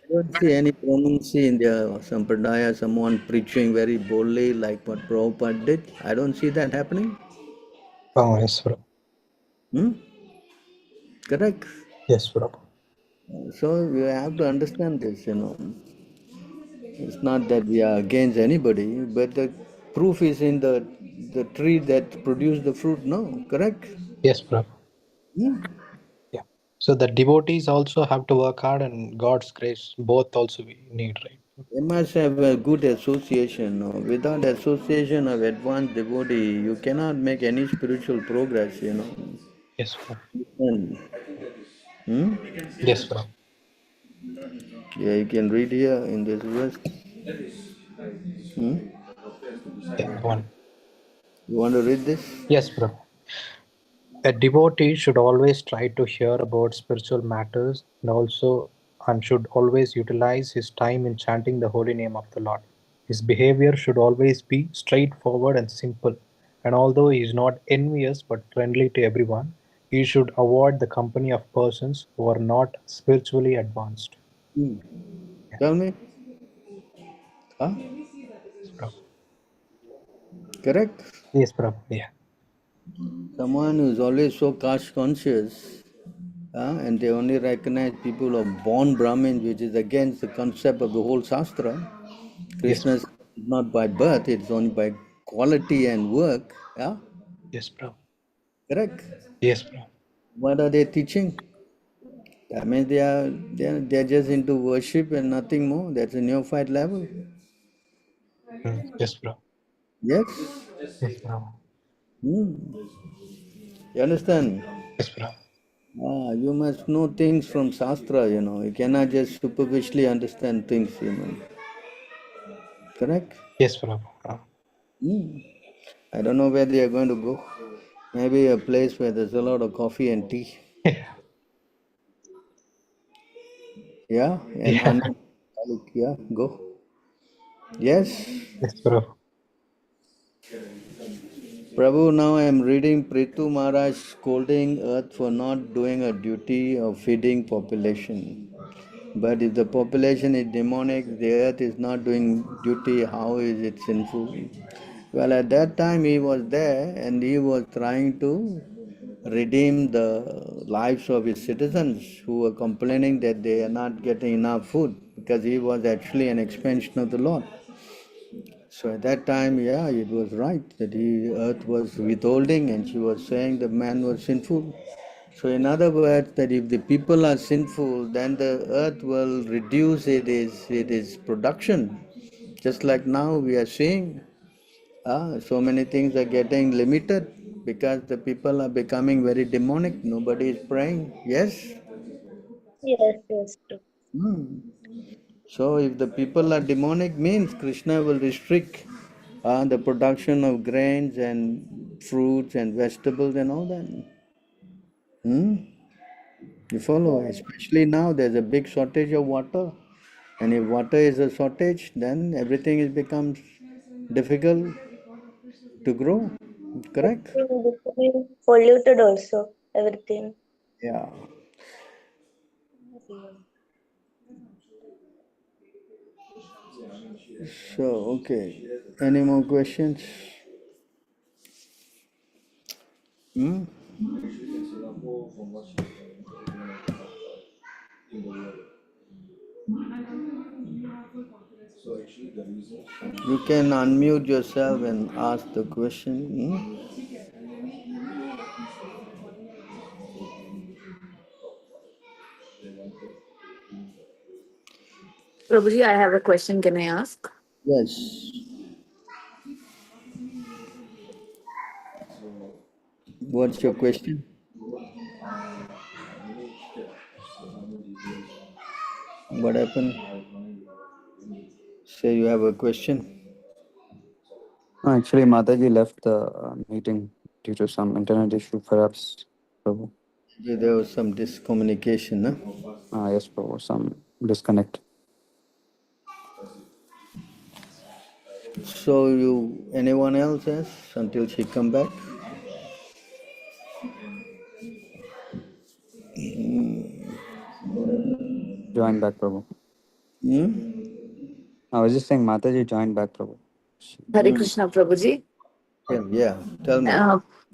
I don't see any pronouncing in their sampradaya, someone preaching very boldly like what Prabhupada did. I don't see that happening. Oh, yes, Prabhu. Hmm? Correct? Yes, Prabhu. So we have to understand this, It's not that we are against anybody, but the proof is in the tree that produced the fruit, no? Correct? Yes, Prabhu. Hmm? Yeah. So the devotees also have to work hard and God's grace, both also we need, right? They must have a good association. No? Without association of advanced devotee, you cannot make any spiritual progress. Yes, Prabhu. And, hmm? Yes, Prabhu. Yeah, you can read here in this verse. Hmm? Yeah, one. You want to read this? Yes, Prabhu. A devotee should always try to hear about spiritual matters and should always utilize his time in chanting the holy name of the Lord. His behavior should always be straightforward and simple, and although he is not envious but friendly to everyone, he should avoid the company of persons who are not spiritually advanced. Hmm. Tell me. Huh? Yes, Prabhu. Correct? Yes, Prabhu. Yeah. Someone who's always so caste conscious, and they only recognize people of born Brahmins, which is against the concept of the whole Shastra. Yes. Krishna is not by birth, it's only by quality and work. Yeah? Yes, Prabhu. Correct? Yes, Prabhu. What are they teaching? That means they're just into worship and nothing more. That's a neophyte level. Yes, Prabhu. Yes? Yes, Prabhu. You understand? Yes, Prabhu. You must know things from Shastra, You cannot just superficially understand things, Correct? Yes, Prabhu. I don't know where they are going to go. Maybe a place where there's a lot of coffee and tea. Yeah. Yeah? And Yeah. onion, garlic. Yeah, go. Yes? Yes, Prabhu. Prabhu, now I am reading Prithu Maharaj scolding earth for not doing a duty of feeding population. But if the population is demonic, the earth is not doing duty, how is it sinful? Well, at that time he was there and he was trying to redeem the lives of his citizens who were complaining that they are not getting enough food, because he was actually an expansion of the Lord. So at that time, yeah, it was right that earth was withholding and she was saying the man was sinful. So in other words, that if the people are sinful, then the earth will reduce its production. Just like now we are seeing, so many things are getting limited because the people are becoming very demonic. Nobody is praying. Yes? Yes, yes, true. So if the people are demonic, means Krishna will restrict the production of grains and fruits and vegetables and all that. You follow? Especially now there's a big shortage of water. And if water is a shortage, then everything is becomes difficult to grow. Correct? Everything becoming polluted also, everything. Yeah. So, okay. Any more questions? Hmm? You can unmute yourself and ask the question. Prabhuji, I have a question. Can I ask? Yes. What's your question? What happened? Say you have a question. No, actually, Mataji left the meeting due to some internet issue, perhaps. Prabhu. There was some discommunication, huh? Yes, Prabhu, some disconnect. So anyone else has until she come back? Join back, Prabhu. Hmm? I was just saying Mataji joined back, Prabhu. Hare Krishna, Prabhuji. Yeah, tell me.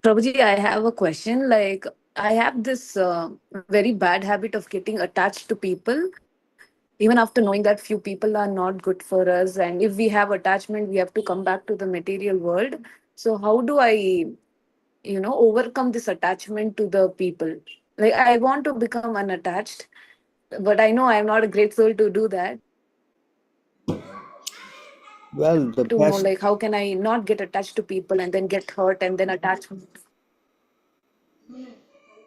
Prabhuji, I have a question. Like, I have this very bad habit of getting attached to people, even after knowing that few people are not good for us. And if we have attachment, we have to come back to the material world. So, how do I, overcome this attachment to the people? Like, I want to become unattached, but I know I'm not a great soul to do that. Well, the To know, past, like, how can I not get attached to people and then get hurt and then attachment?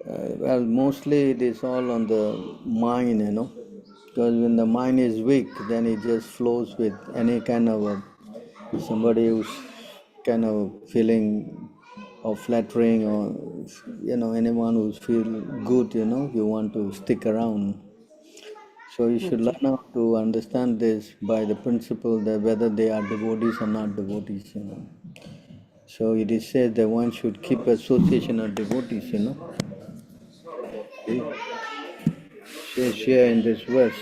well, mostly it is all on the mind, because when the mind is weak, then it just flows with any kind of somebody who's kind of feeling or flattering, or anyone who's feel good, you want to stick around. So you should learn how to understand this by the principle that whether they are devotees or not devotees. So it is said that one should keep association of devotees. Says here in this verse.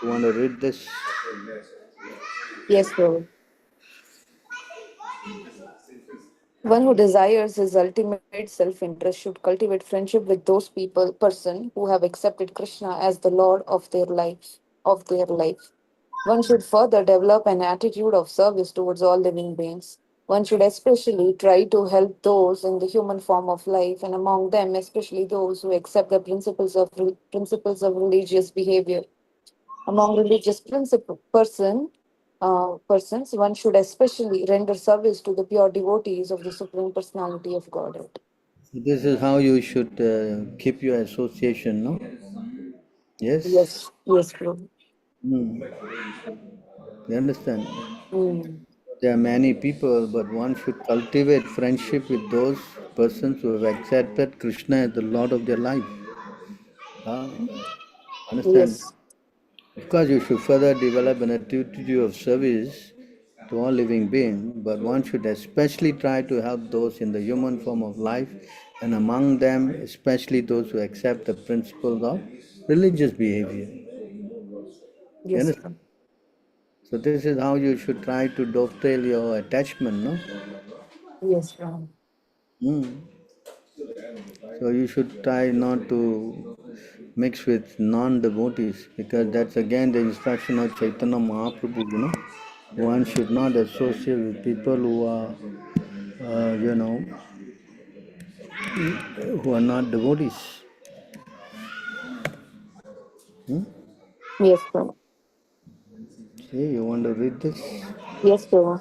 You want to read this? Yes, Prabhu. One who desires his ultimate self-interest should cultivate friendship with those person who have accepted Krishna as the Lord of their life. One should further develop an attitude of service towards all living beings. One should especially try to help those in the human form of life, and among them, especially those who accept the principles of religious behavior. Among religious persons, one should especially render service to the pure devotees of the Supreme Personality of Godhead. This is how you should keep your association, no? Yes? Yes, yes, Prabhu. Hmm. You understand? Mm. There are many people, but one should cultivate friendship with those persons who have accepted Krishna as the Lord of their life. Ah, understand? Yes, Of course, you should further develop an attitude of service to all living beings, but one should especially try to help those in the human form of life, and among them, especially those who accept the principles of religious behavior. You yes, understand? Prabhu. So, this is how you should try to dovetail your attachment, no? Yes, Prabhu. Mm. So you should try not to mix with non-devotees, because that's again the instruction of Chaitanya Mahaprabhu, you know. One should not associate with people who are, you know, who are not devotees. Yes, Prabhu. See, you want to read this? Yes, Prabhu.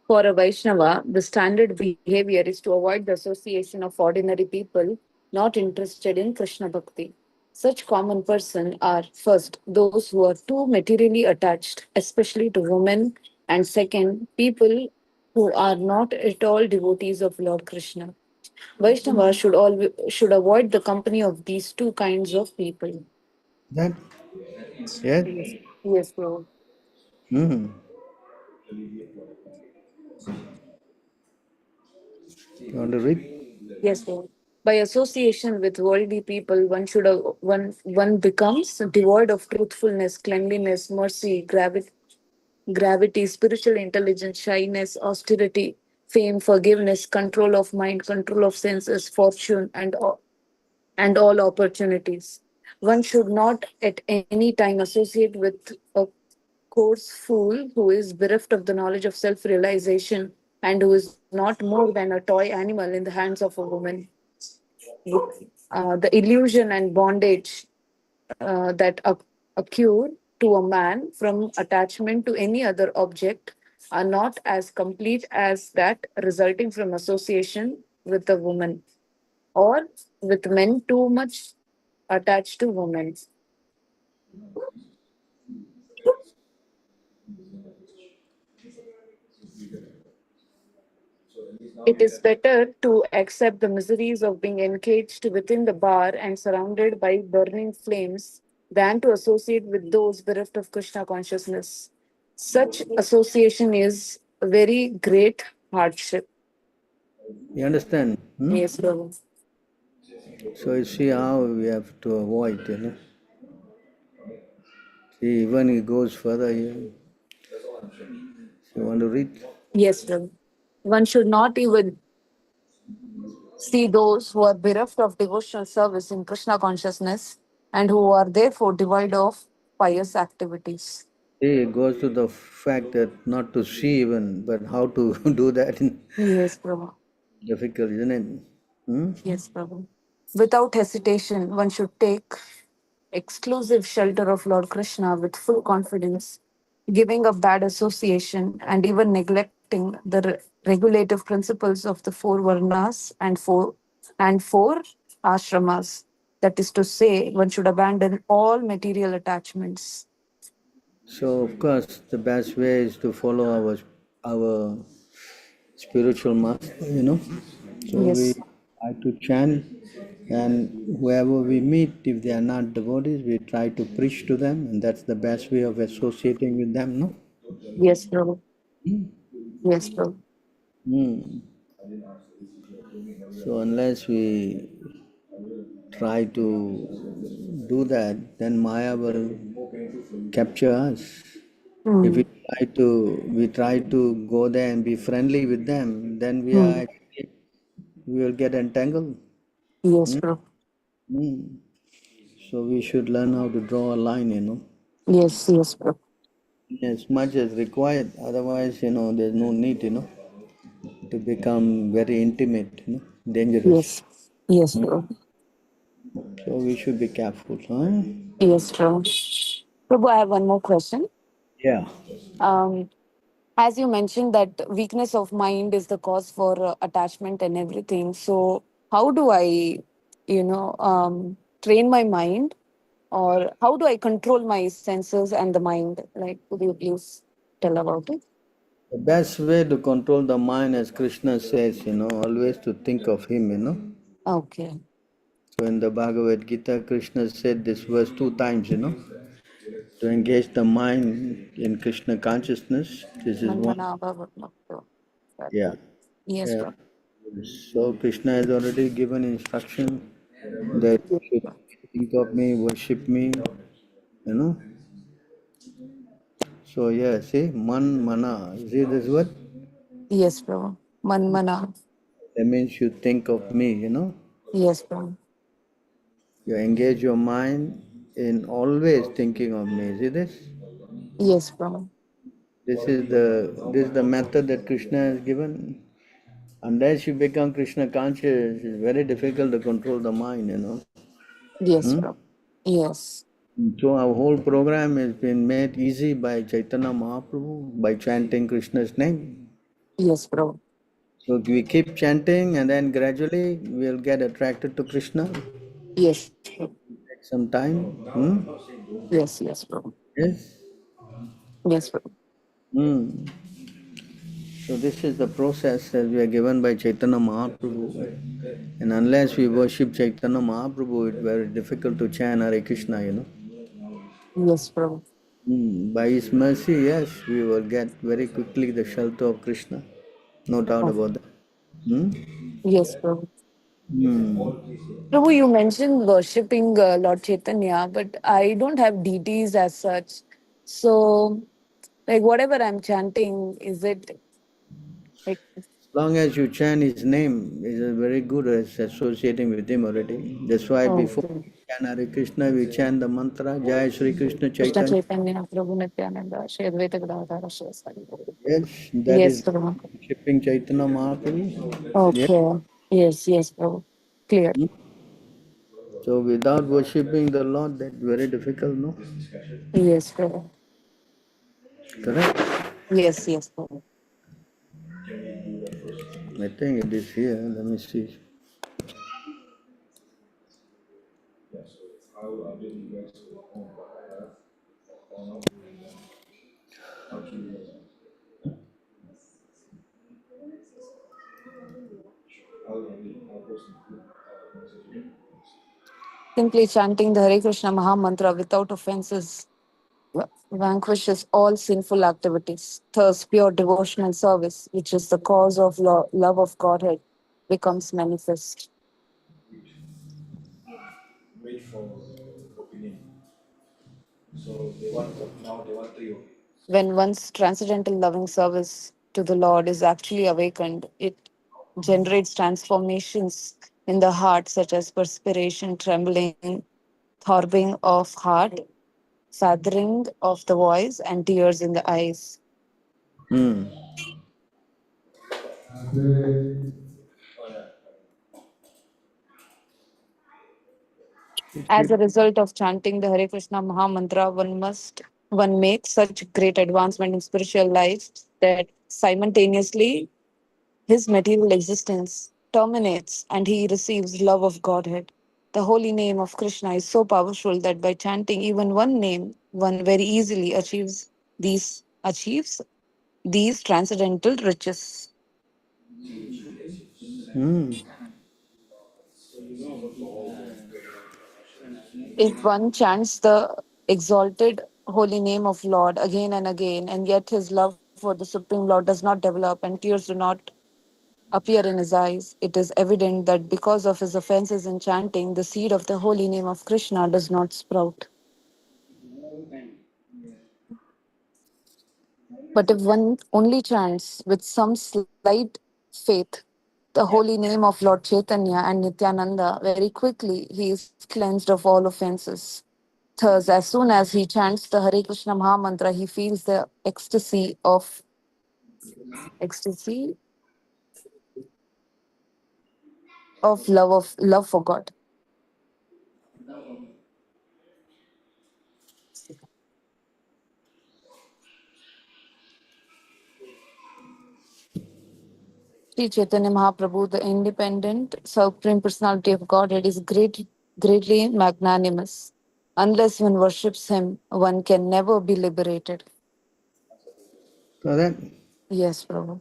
For a Vaishnava, the standard behavior is to avoid the association of ordinary people not interested in Krishna Bhakti. Such common persons are first, those who are too materially attached, especially to women, and second, people who are not at all devotees of Lord Krishna. Vaishnava should avoid the company of these two kinds of people. That? Yes? Yes, yes, Prabhu. Hmm. You want to read? Yes, Lord. By association with worldly people, one becomes devoid of truthfulness, cleanliness, mercy, gravity, spiritual intelligence, shyness, austerity, fame, forgiveness, control of mind, control of senses, fortune, and all opportunities. One should not at any time associate with a coarse fool who is bereft of the knowledge of self-realization and who is not more than a toy animal in the hands of a woman. The illusion and bondage that occur to a man from attachment to any other object are not as complete as that resulting from association with a woman or with men too much attached to women. It is better to accept the miseries of being encaged within the bar and surrounded by burning flames than to associate with those bereft of Krishna consciousness. Such association is a very great hardship. You understand? Hmm? Yes, Prabhu. So you see how we have to avoid, you know. See, even he goes further here. You want to read? Yes, Prabhu. One should not even see those who are bereft of devotional service in Krishna consciousness and who are therefore devoid of pious activities. See, it goes to the fact that not to see even, but how to do that in Yes, Prabhu. difficult, isn't it? Hmm? Yes, Prabhu. Without hesitation, one should take exclusive shelter of Lord Krishna with full confidence, giving up bad association and even neglecting the regulative principles of the four varnas and four ashramas. That is to say, one should abandon all material attachments. So, of course, the best way is to follow our spiritual master, you know. So we Yes, try to chant, and whoever we meet, if they are not devotees, we try to preach to them, and that's the best way of associating with them, no? yes, Prabhu. Yes, Prabhu. Hmm. So unless we try to do that, then Maya will capture us. If Mm. we try to go there and be friendly with them, then Mm. we will get entangled. Yes, Hmm? bro. Hmm. So we should learn how to draw a line. Yes, yes, bro. As much as required. Otherwise, there's no need, to become very intimate, dangerous. Yes, yes, Hmm? bro. So we should be careful, huh? Yes, bro. Prabhu, I have one more question. Yeah. Um, as you mentioned that weakness of mind is the cause for attachment and everything. So how do I, train my mind, or how do I control my senses and the mind? Like, could you please tell about it? The best way to control the mind, as Krishna says, always to think of him. Okay. So in the Bhagavad Gita, Krishna said this verse 2 times, to engage the mind in Krishna consciousness. This is one. Manmana bhava. Yeah. Yes, Yeah. bro. So Krishna has already given instruction that you should think of me, worship me. So yeah, see, man, mana. See this word? Yes, bro. Manmana. That means you think of me. Yes, bro. You engage your mind in always thinking of me. See this? Yes, bro. This is the method that Krishna has given. Unless you become Krishna conscious, it's very difficult to control the mind. Yes, Hmm? bro. Yes. So our whole program has been made easy by Chaitanya Mahaprabhu by chanting Krishna's name. Yes, bro. So we keep chanting and then gradually we'll get attracted to Krishna. Yes, bro. Take some time. Hmm? Yes, yes, bro. Yes. Yes, bro. Hmm. So this is the process that we are given by Chaitanya Mahaprabhu. And unless we worship Chaitanya Mahaprabhu, it's very difficult to chant Hare Krishna. Yes, bro. By His mercy, yes, we will get very quickly the shelter of Krishna. No doubt Oh, about that. Hmm? yes, bro. Hmm. Prabhu, you mentioned worshipping Lord Chaitanya, but I don't have deities as such. So, like, whatever I'm chanting, is it like, As long as you chant His name, is very good as associating with Him already. That's why before okay? we chant Hare Krishna, we chant the mantra Jai Sri Krishna Krishna Chaitanya. Chaitanya, Prabhu Nityananda, Shri Advaita Gadadhara, Shri Sari. Yes, that Yes, is Prabhu. worshipping Chaitanya Mahaprabhu. Yes. Okay. Yes, yes, Prabhu. Clear. So without worshipping the Lord, that's very difficult, no? Yes, Prabhu. Correct? Yes, yes, Prabhu. I think it is here. Let me see. Simply chanting the Hare Krishna Maha Mantra without offenses vanquishes all sinful activities. Thus, pure devotional service, which is the cause of love of Godhead, becomes manifest. When one's transcendental loving service to the Lord is actually awakened, it generates transformations in the heart, such as perspiration, trembling, throbbing of heart, faltering of the voice, and tears in the eyes. Hmm. As a result of chanting the Hare Krishna Maha Mantra, one makes such great advancement in spiritual life that simultaneously his material existence terminates and he receives love of Godhead. The holy name of Krishna is so powerful that by chanting even one name, one very easily achieves these transcendental riches. Hmm. If one chants the exalted holy name of Lord again and again, and yet his love for the Supreme Lord does not develop and tears do not appear in his eyes, it is evident that because of his offenses in chanting, the seed of the holy name of Krishna does not sprout. But if one only chants with some slight faith the holy name of Lord Chaitanya and Nityananda, very quickly he is cleansed of all offenses. Thus, as soon as he chants the Hare Krishna Maha Mantra, he feels the ecstasy of love for God. Sri Chaitanya Mahaprabhu, the independent, supreme personality of Godhead, is greatly magnanimous. Unless one worships him, one can never be liberated. So that Yes, Prabhu.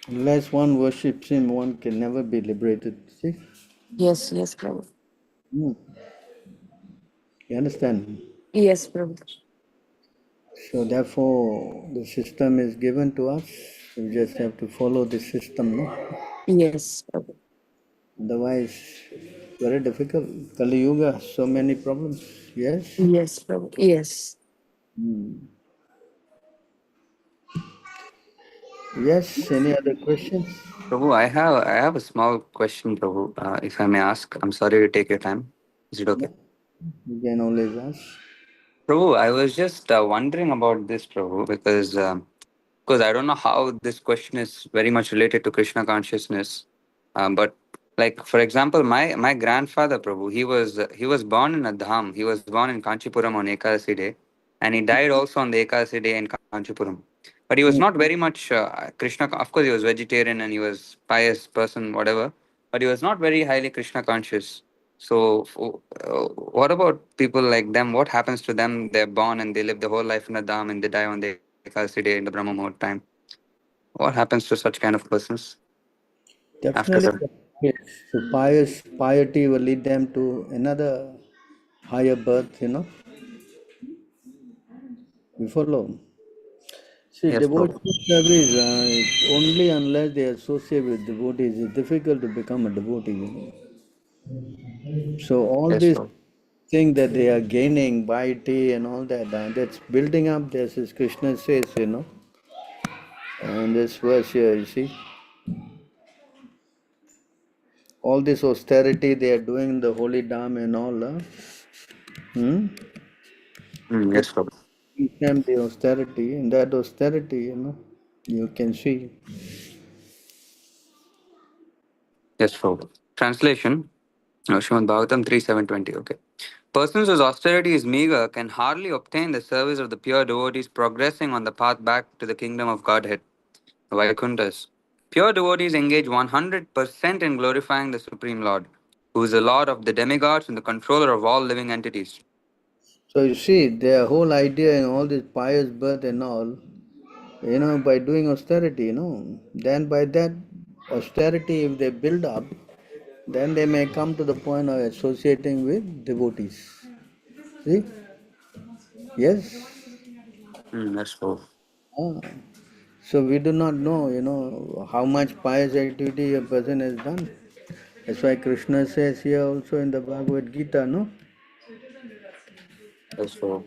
unless one worships him, one can never be liberated. See? Yes, Prabhu. Hmm. You understand? Yes, Prabhu. So therefore, the system is given to us. We just have to follow the system, no? Yes, Prabhu. Otherwise, very difficult. Kali Yuga, so many problems. Yes? Yes, Prabhu. Yes. Yes, any other questions? Prabhu, I have a small question, Prabhu, if I may ask. I'm sorry to take your time. Is it okay? You can always ask. Prabhu, I was just wondering about this, Prabhu, because I don't know how this question is very much related to Krishna consciousness. But like for example, my grandfather, Prabhu, he was born in a dham. He was born in Kanchipuram on Ekadasi day, and he died also on the Ekadasi day in Kanchipuram. But he was not very much Krishna. Of course, he was vegetarian and he was pious person, whatever. But he was not very highly Krishna conscious. So, what about people like them? What happens to them? They're born and they live the whole life in a dham and they die on the Ekadasi day in the Brahma Muhurt time. What happens to such kind of persons after Definitely, that? yes. So piety will lead them to another higher birth, you know. You follow? See, Yes, Prabhu. devotional service, only unless they associate with devotees, it's difficult to become a devotee, you know. So all Yes, these Prabhu. things that they are gaining, piety and all that, that's building up, this as Krishna says, you know. And this verse here, you see, all this austerity they are doing in the holy dham and all, hmm? Yes, Prabhu. Teach them the austerity, and that austerity, you know, you can see. Yes, Prabhu. Translation. Srimad Bhagavatam 3:720. Okay. Persons whose austerity is meager can hardly obtain the service of the pure devotees progressing on the path back to the kingdom of Godhead, Vaikunthas. Pure devotees engage 100% in glorifying the Supreme Lord, who is the Lord of the demigods and the controller of all living entities. So you see, their whole idea in all this pious birth and all, you know, by doing austerity, you know, then by that austerity, if they build up, then they may come to the point of associating with devotees. See? Yes? Yes, Prabhu. Ah. So we do not know, you know, how much pious activity a person has done. That's why Krishna says here also in the Bhagavad Gita, no? Yes, Prabhu.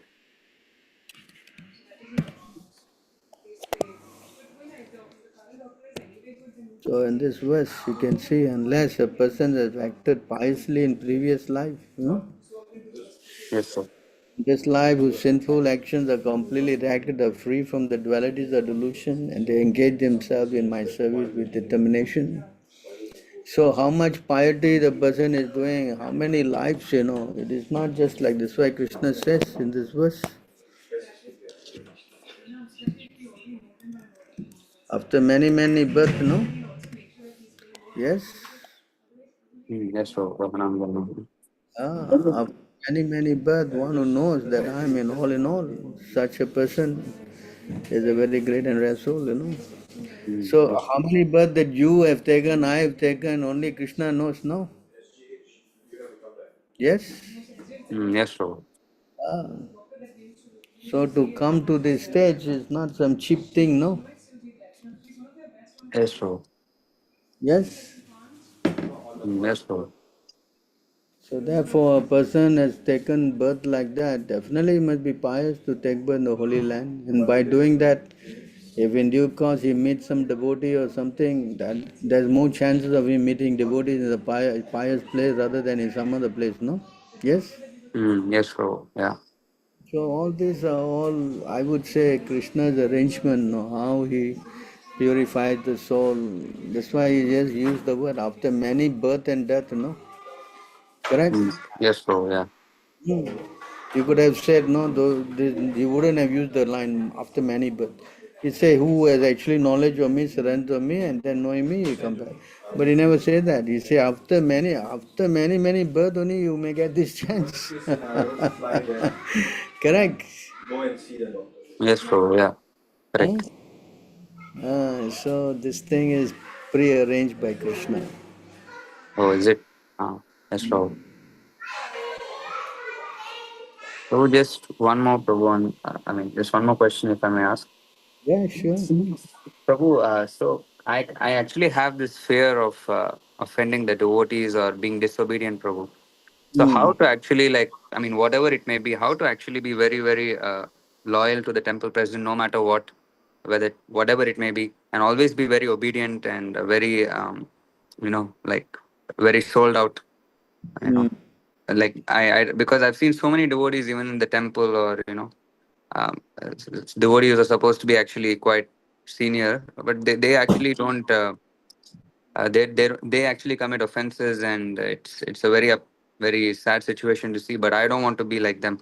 So in this verse you can see unless a person has acted piously in previous life, you know, Yes, sir. this life whose sinful actions are completely reacted are free from the dualities of delusion and they engage themselves in my service with determination. So how much piety the person is doing, how many lives, you know, it is not just like this. Why Krishna says in this verse, after many births, no? Yes? Yes, Prabhu. Prabhu. After many births, one who knows that I am in all, such a person is a very great and rare soul, you know. So Yes. how many births that you have taken, I have taken, only Krishna knows, no? Yes? Yes, Prabhu. Ah. So to come to this stage is not some cheap thing, no? Yes, Prabhu. Yes? Yes, Prabhu. So therefore, a person has taken birth like that, definitely he must be pious to take birth in the Holy Land. And by doing that, if in due course he meets some devotee or something, that there's more chances of him meeting devotees in the pious place rather than in some other place, no? Yes? Yes, Prabhu. Yeah. So all these are all, I would say, Krishna's arrangement, no? How he purifies the soul. That's why he just used the word after many birth and death, no? Correct? Yes, Prabhu. Yeah. Hmm. You could have said, no, though, you wouldn't have used the line after many birth. You say, who has actually knowledge of me, surrender to me, and then knowing me, you come back. But he never say that. He say, after many birth only you may get this chance. Correct? Yes, Prabhu. Yeah. Hmm? Correct. So this thing is pre-arranged by Krishna. Oh, is it? Yes, Prabhu. So just one more, Prabhu. Just one more question, if I may ask. Yeah, sure. Prabhu, so I actually have this fear of offending the devotees or being disobedient, Prabhu. So Hmm. how to actually whatever it may be, how to actually be very, very loyal to the temple president, no matter what, whether whatever it may be, and always be very obedient and very, like very sold out, you Hmm. know, like I because I've seen so many devotees even in the temple or devotees are supposed to be actually quite senior, but they actually don't. They actually commit offenses, and it's a very sad situation to see. But I don't want to be like them.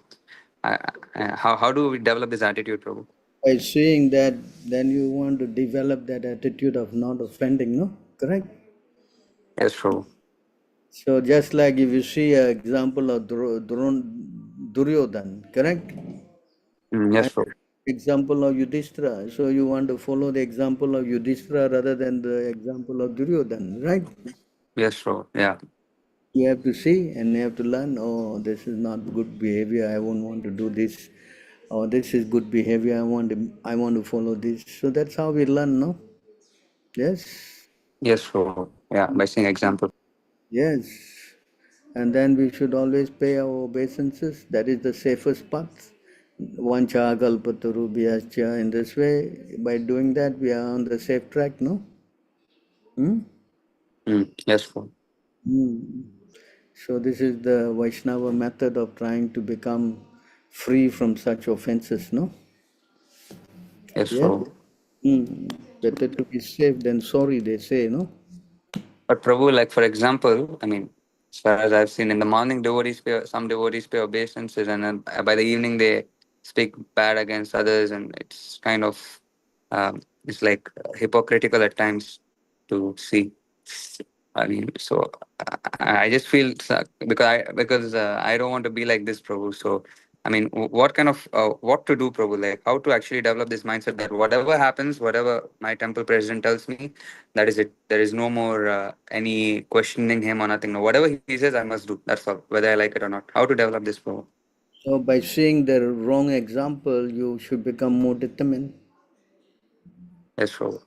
How do we develop this attitude, Prabhu? By seeing that, then you want to develop that attitude of not offending, no? Correct? Yes, Prabhu. So just like if you see an example of Duryodhan, correct? Yes, And Prabhu. example of Yudhishthira. So you want to follow the example of Yudhishthira rather than the example of Duryodhan, right? Yes, Prabhu. Yeah. You have to see and you have to learn, oh, this is not good behavior, I won't want to do this. Or this is good behavior, I want to follow this. So that's how we learn, no? Yes? Yes, Prabhu. Yeah. By seeing example. Yes. And then we should always pay our obeisances. That is the safest path. Vancha kalpatarubhyascha. In this way, by doing that, we are on the safe track, no? Hmm? Yes, Prabhu. Hmm. So this is the Vaishnava method of trying to become free from such offenses, no? Yes, Yes? Prabhu. Hmm. Better to be safe than sorry, they say, no? But Prabhu, like for example, as far as I've seen, in the morning some devotees pay obeisances, and then by the evening they speak bad against others, and it's kind of it's like hypocritical at times to see. So I just feel because I don't want to be like this, Prabhu. So what kind of what to do, Prabhu? Like how to actually develop this mindset that whatever happens, whatever my temple president tells me, that is it. There is no more any questioning him or nothing. No, whatever he says, I must do. That's all, whether I like it or not. How to develop this, Prabhu? So by seeing the wrong example, you should become more determined. Yes, Prabhu.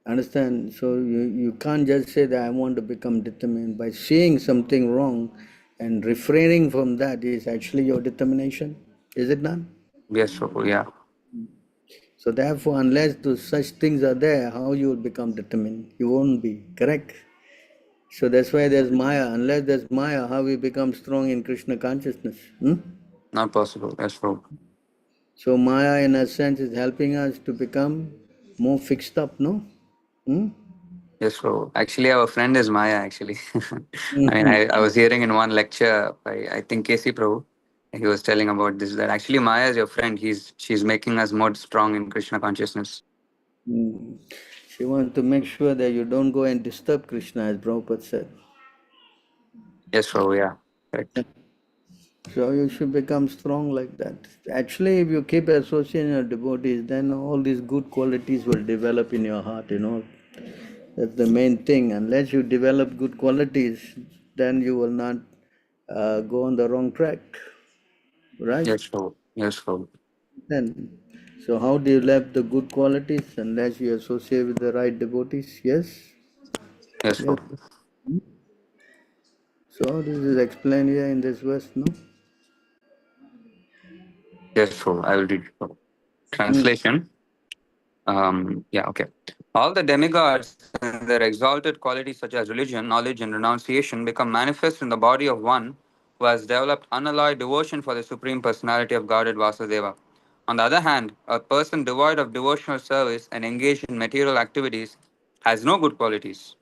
Understand? So you can't just say that I want to become determined. By seeing something wrong and refraining from that is actually your determination. Is it not? Yes, Prabhu. Yeah. So therefore, unless those such things are there, how you will become determined? You won't be, correct? So that's why there's Maya. Unless there's Maya, how we become strong in Krishna consciousness? Hmm? Not possible. Yes, Prabhu. So Maya, in a sense, is helping us to become more fixed up, no? Hmm? Yes, Prabhu. Actually, our friend is Maya, actually. I was hearing in one lecture by, I think, KC Prabhu. He was telling about this, that actually Maya is your friend. She's making us more strong in Krishna consciousness. Mm. She wants to make sure that you don't go and disturb Krishna, as Prabhupada said. Yes, Prabhu. Yeah. Correct. So you should become strong like that. Actually, if you keep associating your devotees, then all these good qualities will develop in your heart, you know. That's the main thing. Unless you develop good qualities, then you will not go on the wrong track, right? Yes, Prabhu. Yes, Prabhu. Then, So how develop the good qualities unless you associate with the right devotees? Yes? Yes, Yes. Prabhu. So this is explained here in this verse, no? Yes, Prabhu. I will read it, Prabhu. Mm. Translation. Yeah, okay. All the demigods and their exalted qualities such as religion, knowledge, and renunciation become manifest in the body of one who has developed unalloyed devotion for the Supreme Personality of Godhead Vasudeva. On the other hand, a person devoid of devotional service and engaged in material activities has no good qualities.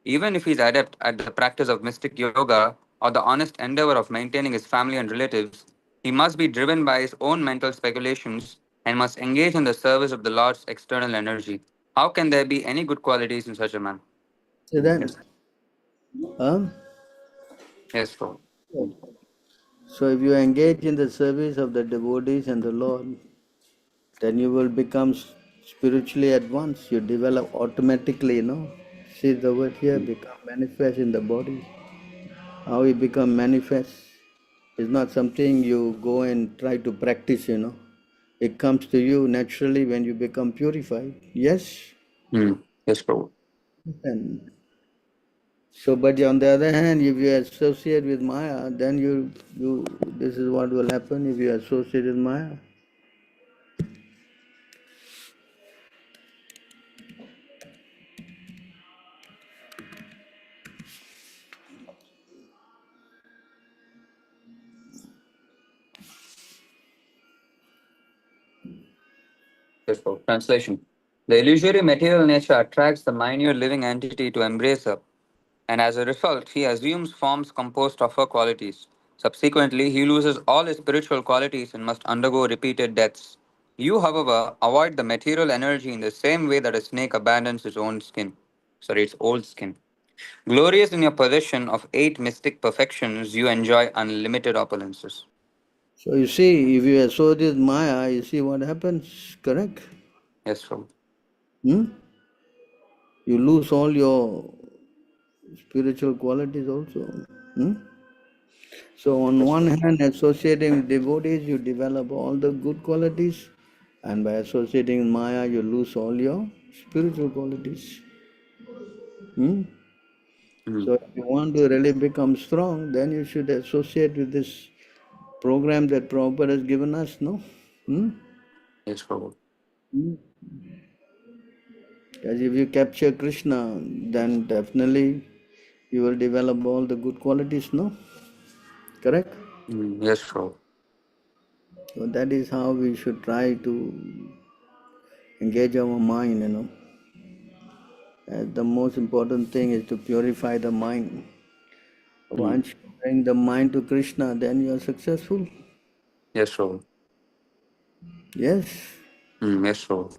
Even if he is adept at the practice of mystic yoga or the honest endeavor of maintaining his family and relatives, he must be driven by his own mental speculations and must engage in the service of the Lord's external energy. How can there be any good qualities in such a man? So then, Yes, um, yes, Lord. so if you engage in the service of the devotees and the Lord, then you will become spiritually advanced. You develop automatically, See the word here, become manifest in the body. How it become manifest is not something you go and try to practice. It comes to you naturally when you become purified. Yes? Yes, Lord. And so, but on the other hand, if you associate with Maya, then this is what will happen if you associate with Maya. Yes, Lord. Translation. The illusory material nature attracts the minute living entity to embrace her, and as a result, he assumes forms composed of her qualities. Subsequently, he loses all his spiritual qualities and must undergo repeated deaths. You, however, avoid the material energy in the same way that a snake abandons its old skin. Glorious in your possession of 8 mystic perfections, you enjoy unlimited opulences. So you see, if you associate with Maya, you see what happens, correct? Yes, Lord. Hmm? You lose all your spiritual qualities also. Hmm? So on Yes, one Lord. hand, associating with devotees, you develop all the good qualities, and by associating with Maya, you lose all your spiritual qualities. Hmm? Mm. So if you want to really become strong, then you should associate with this program that Prabhupada has given us, no? Hmm? Yes, Lord. Because if you capture Krishna, then definitely you will develop all the good qualities, no? Correct? Yes, Lord. So that is how we should try to engage our mind. The most important thing is to purify the mind. Mm. Once you bring the mind to Krishna, then you are successful. Yes, Lord. Yes. Yes, Lord.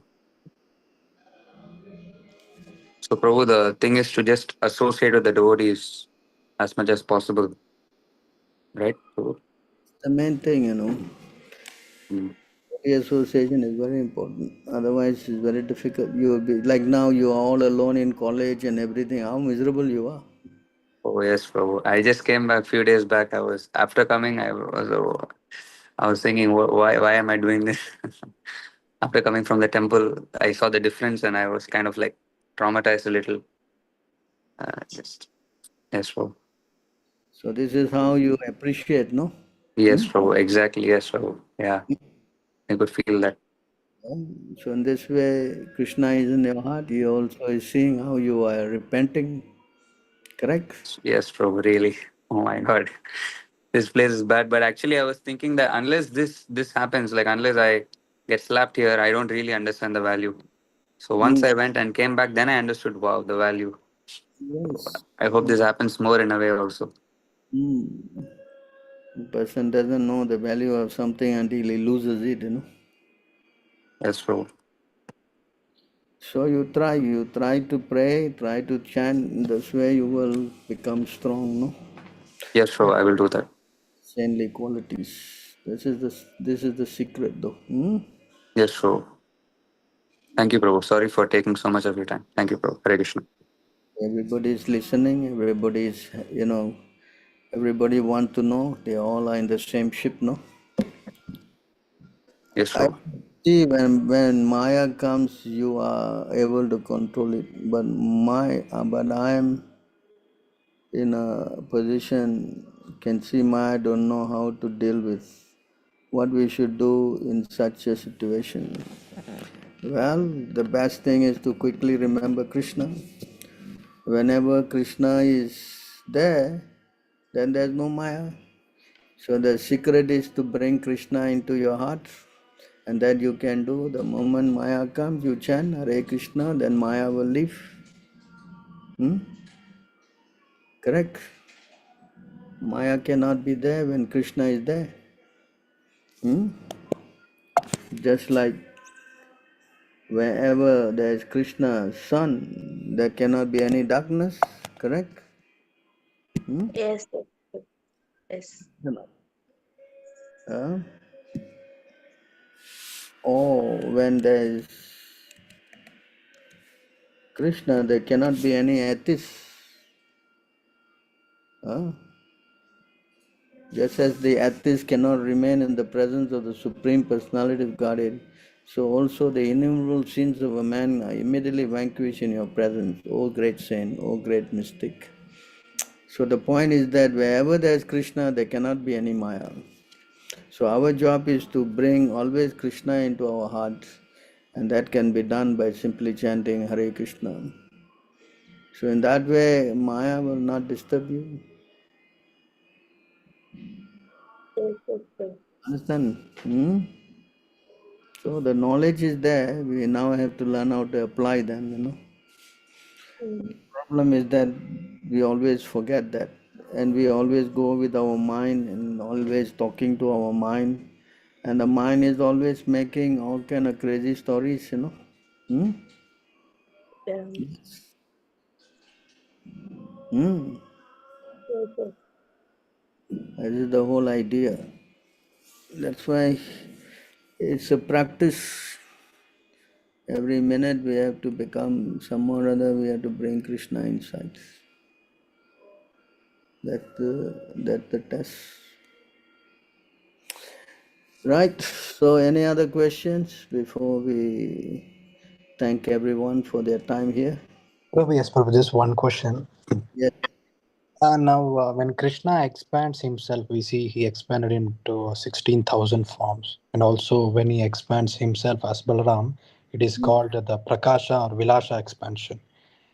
So, Prabhu, the thing is to just associate with the devotees as much as possible, right, Prabhu? The main thing. Mm. The association is very important. Otherwise, it's very difficult. You will be like now. You are all alone in college and everything. How miserable you are. Oh, yes, Prabhu. I just came back a few days back. After coming, I was thinking, why am I doing this? After coming from the temple, I saw the difference and I was kind of like traumatized a little. Just, yes, Prabhu. So this is how you appreciate, no? Yes, Prabhu. Exactly. Yes, Prabhu. Yeah, I could feel that. So in this way, Krishna is in your heart. He also is seeing how you are repenting. Correct? Yes, Prabhu. Really. Oh my God. This place is bad. But actually, I was thinking that unless this happens, like unless I get slapped here, I don't really understand the value. So once Mm. I went and came back, then I understood, wow, the value. Yes. I hope this happens more in a way also. Mm. The person doesn't know the value of something until he loses it. Yes, Prabhu. So you try to pray, try to chant. In this way you will become strong, no? Yes, Prabhu, I will do that. Saintly qualities. This is the secret, though. Hmm? Yes, Prabhu. Thank you, Prabhu. Sorry for taking so much of your time. Thank you, Prabhu. Hare Krishna. Everybody is listening. Everybody want to know. They all are in the same ship, no? Yes, I, Prabhu. See, when Maya comes, you are able to control it. But I am in a position, can see Maya, don't know how to deal with what we should do in such a situation. Well, the best thing is to quickly remember Krishna. Whenever Krishna is there, then there's no Maya. So the secret is to bring Krishna into your heart, and that you can do. The moment Maya comes, you chant Hare Krishna, then Maya will leave. Correct? Maya cannot be there when Krishna is there. Just like wherever there is Krishna's sun, there cannot be any darkness. Correct? Yes, yes. Uh, or when there is Krishna, there cannot be any atheists. Just as the atheist cannot remain in the presence of the Supreme Personality of Godhead, so also the innumerable sins of a man are immediately vanquished in your presence, O great saint, O great mystic. So the point is that wherever there is Krishna, there cannot be any Maya. So our job is to bring always Krishna into our hearts, and that can be done by simply chanting Hare Krishna. So in that way, Maya will not disturb you. Yes. Understand? So the knowledge is there. We now have to learn how to apply them. The problem is that we always forget that, and we always go with our mind and always talking to our mind, and the mind is always making all kind of crazy stories. Hmm? Yeah. Hmm. Yes. That is the whole idea. That's why it's a practice. Every minute we have to become some or other. We have to bring Krishna inside. That's the test. Right. So, any other questions before we thank everyone for their time here? Prabhu, yes, Prabhu, just one question. Yes. Now, when Krishna expands himself, we see he expanded into 16,000 forms. And also, when he expands himself as Balaram, it is called the Prakasha or Vilasha expansion.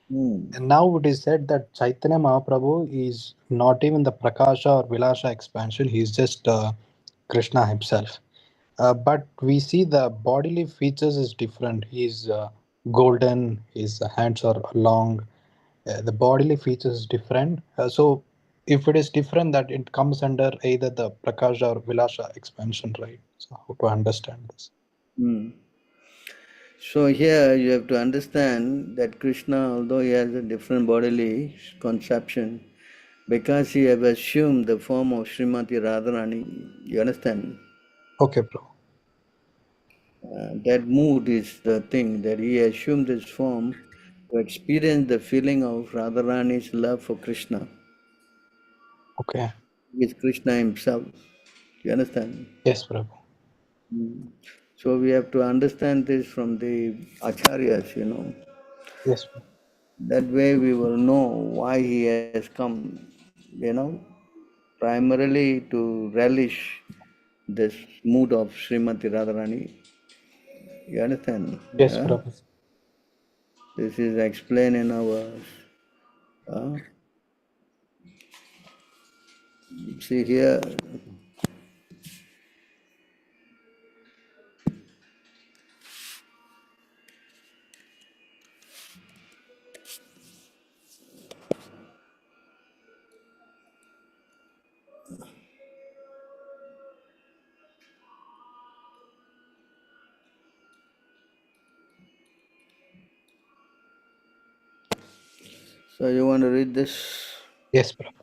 And now it is said that Chaitanya Mahaprabhu is not even the Prakasha or Vilasha expansion, he is just Krishna himself. But we see the bodily features is different. He is golden, his hands are long, the bodily features is different. So if it is different, that it comes under either the Prakasha or Vilasha expansion, right? So how to understand this? So here you have to understand that Krishna, although he has a different bodily conception, because he have assumed the form of Srimati Radharani, you understand? Okay, bro. That mood is the thing, that he assumed this form to experience the feeling of Radharani's love for Krishna. Okay. With Krishna himself. You understand? Yes, Prabhu. So we have to understand this from the acharyas. Yes. That way we will know why he has come, primarily to relish this mood of Srimati Radharani. You understand? Yes, Prabhu. This is explained in our see here. So you want to read this? Yes, Prabhu.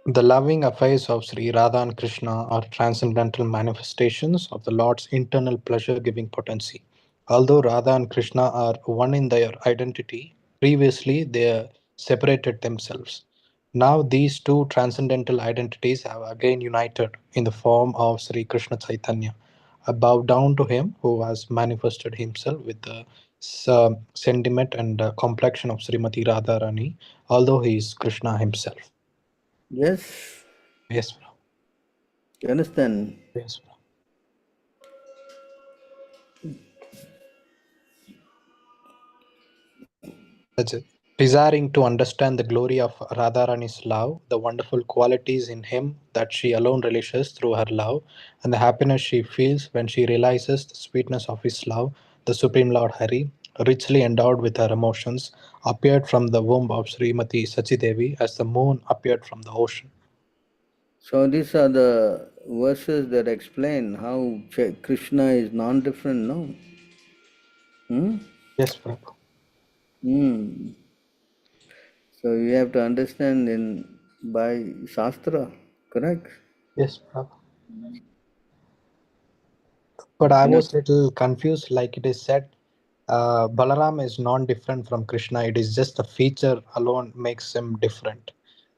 The loving affairs of Sri Radha and Krishna are transcendental manifestations of the Lord's internal pleasure-giving potency. Although Radha and Krishna are one in their identity, previously they separated themselves. Now these two transcendental identities have again united in the form of Sri Krishna Chaitanya. I bow down to him who has manifested himself with the sentiment and complexion of Srimati Radharani, although he is Krishna himself. Yes, Yes, bro. you understand? Yes, bro. That's it. Desiring to understand the glory of Radharani's love, the wonderful qualities in him that she alone relishes through her love, and the happiness she feels when she realizes the sweetness of his love, the Supreme Lord Hari, richly endowed with her emotions, appeared from the womb of Srimati Sachidevi as the moon appeared from the ocean. So these are the verses that explain how Krishna is non-different, no? Yes, Prabhu. Hmm. So you have to understand by Shastra, correct? Yes, Prabhu. But I You know, was little confused, like it is said, Balaram is non-different from Krishna. It is just the feature alone makes him different.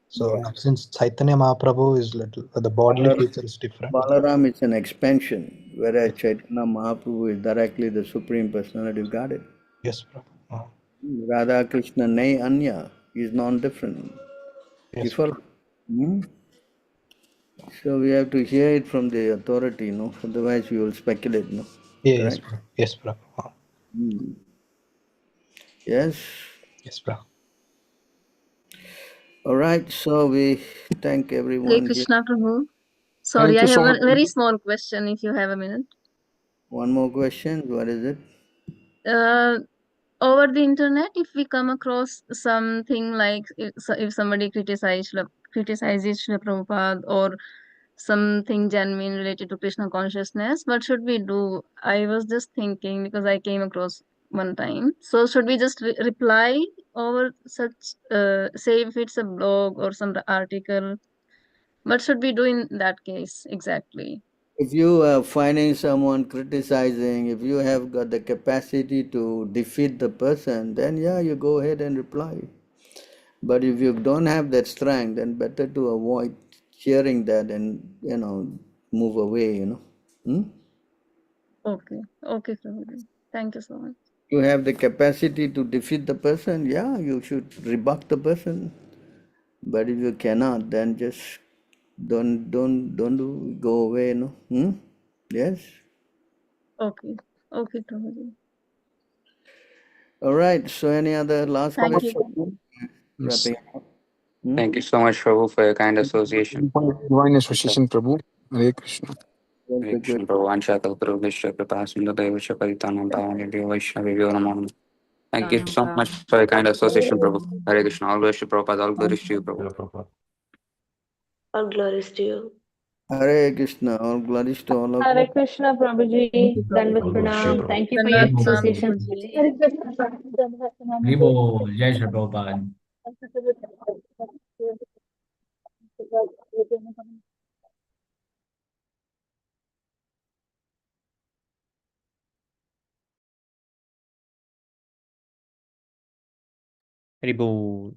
So yeah. now since Chaitanya Mahaprabhu is little, the bodily feature is different. Balaram is an expansion, whereas Chaitanya Mahaprabhu is directly the Supreme Personality of Godhead. Yes, Prabhu. Radha Krishna Nay Anya is non-different. You Yes, follow? Hmm? So we have to hear it from the authority, no? Otherwise we will speculate, no? yes, Correct? Prabhu. Yes, Prabhu. Hmm. Yes. Yes, Prabhu. All right. So we thank Hare everyone here. Krishna Prabhu. Sorry, Thank I you so have a much. very small question if you have a minute. One more question. What is it? Uh, over the internet, if we come across something like if somebody criticizes Srila Prabhupada or something genuine related to Krishna consciousness, what should we do? I was just thinking because I came across one time. So should we just reply over such, say if it's a blog or some article, what should we do in that case exactly? If you are finding someone criticizing, if you have got the capacity to defeat the person, then yeah, you go ahead and reply. But if you don't have that strength, then better to avoid hearing that and, move away, Hmm? Okay, okay, Prabhuji. Thank you so much. You have the capacity to defeat the person, yeah, you should rebuke the person. But if you cannot, then just don't do, go away, no? Yes? Okay, okay, Prabhuji. All right, so any other last Thank question? you. Yes. Wrapping up. Hmm? Thank you so much, Prabhu, for your kind association. Divine association, Prabhu. Hare Krishna. Well, Hare Krishna, Prabhu. Ansha Kalpurubhishya Kripasinda Devasya Paritanam Pavanebhyo Vaishnavibhyo Namo Namaha. Thank you so much for your kind association, Prabhu. Hare Krishna. All glories to Prabhupada. All glories to you, Prabhu. All glories to you. Hare Krishna, all glories to all of you. Hare Krishna, Prabhuji. Dandavat Pranam. Thank you for your Dandavat Pranam, association. Prabhuji. Haribo, Jai Shri Prabhupada. Haribo.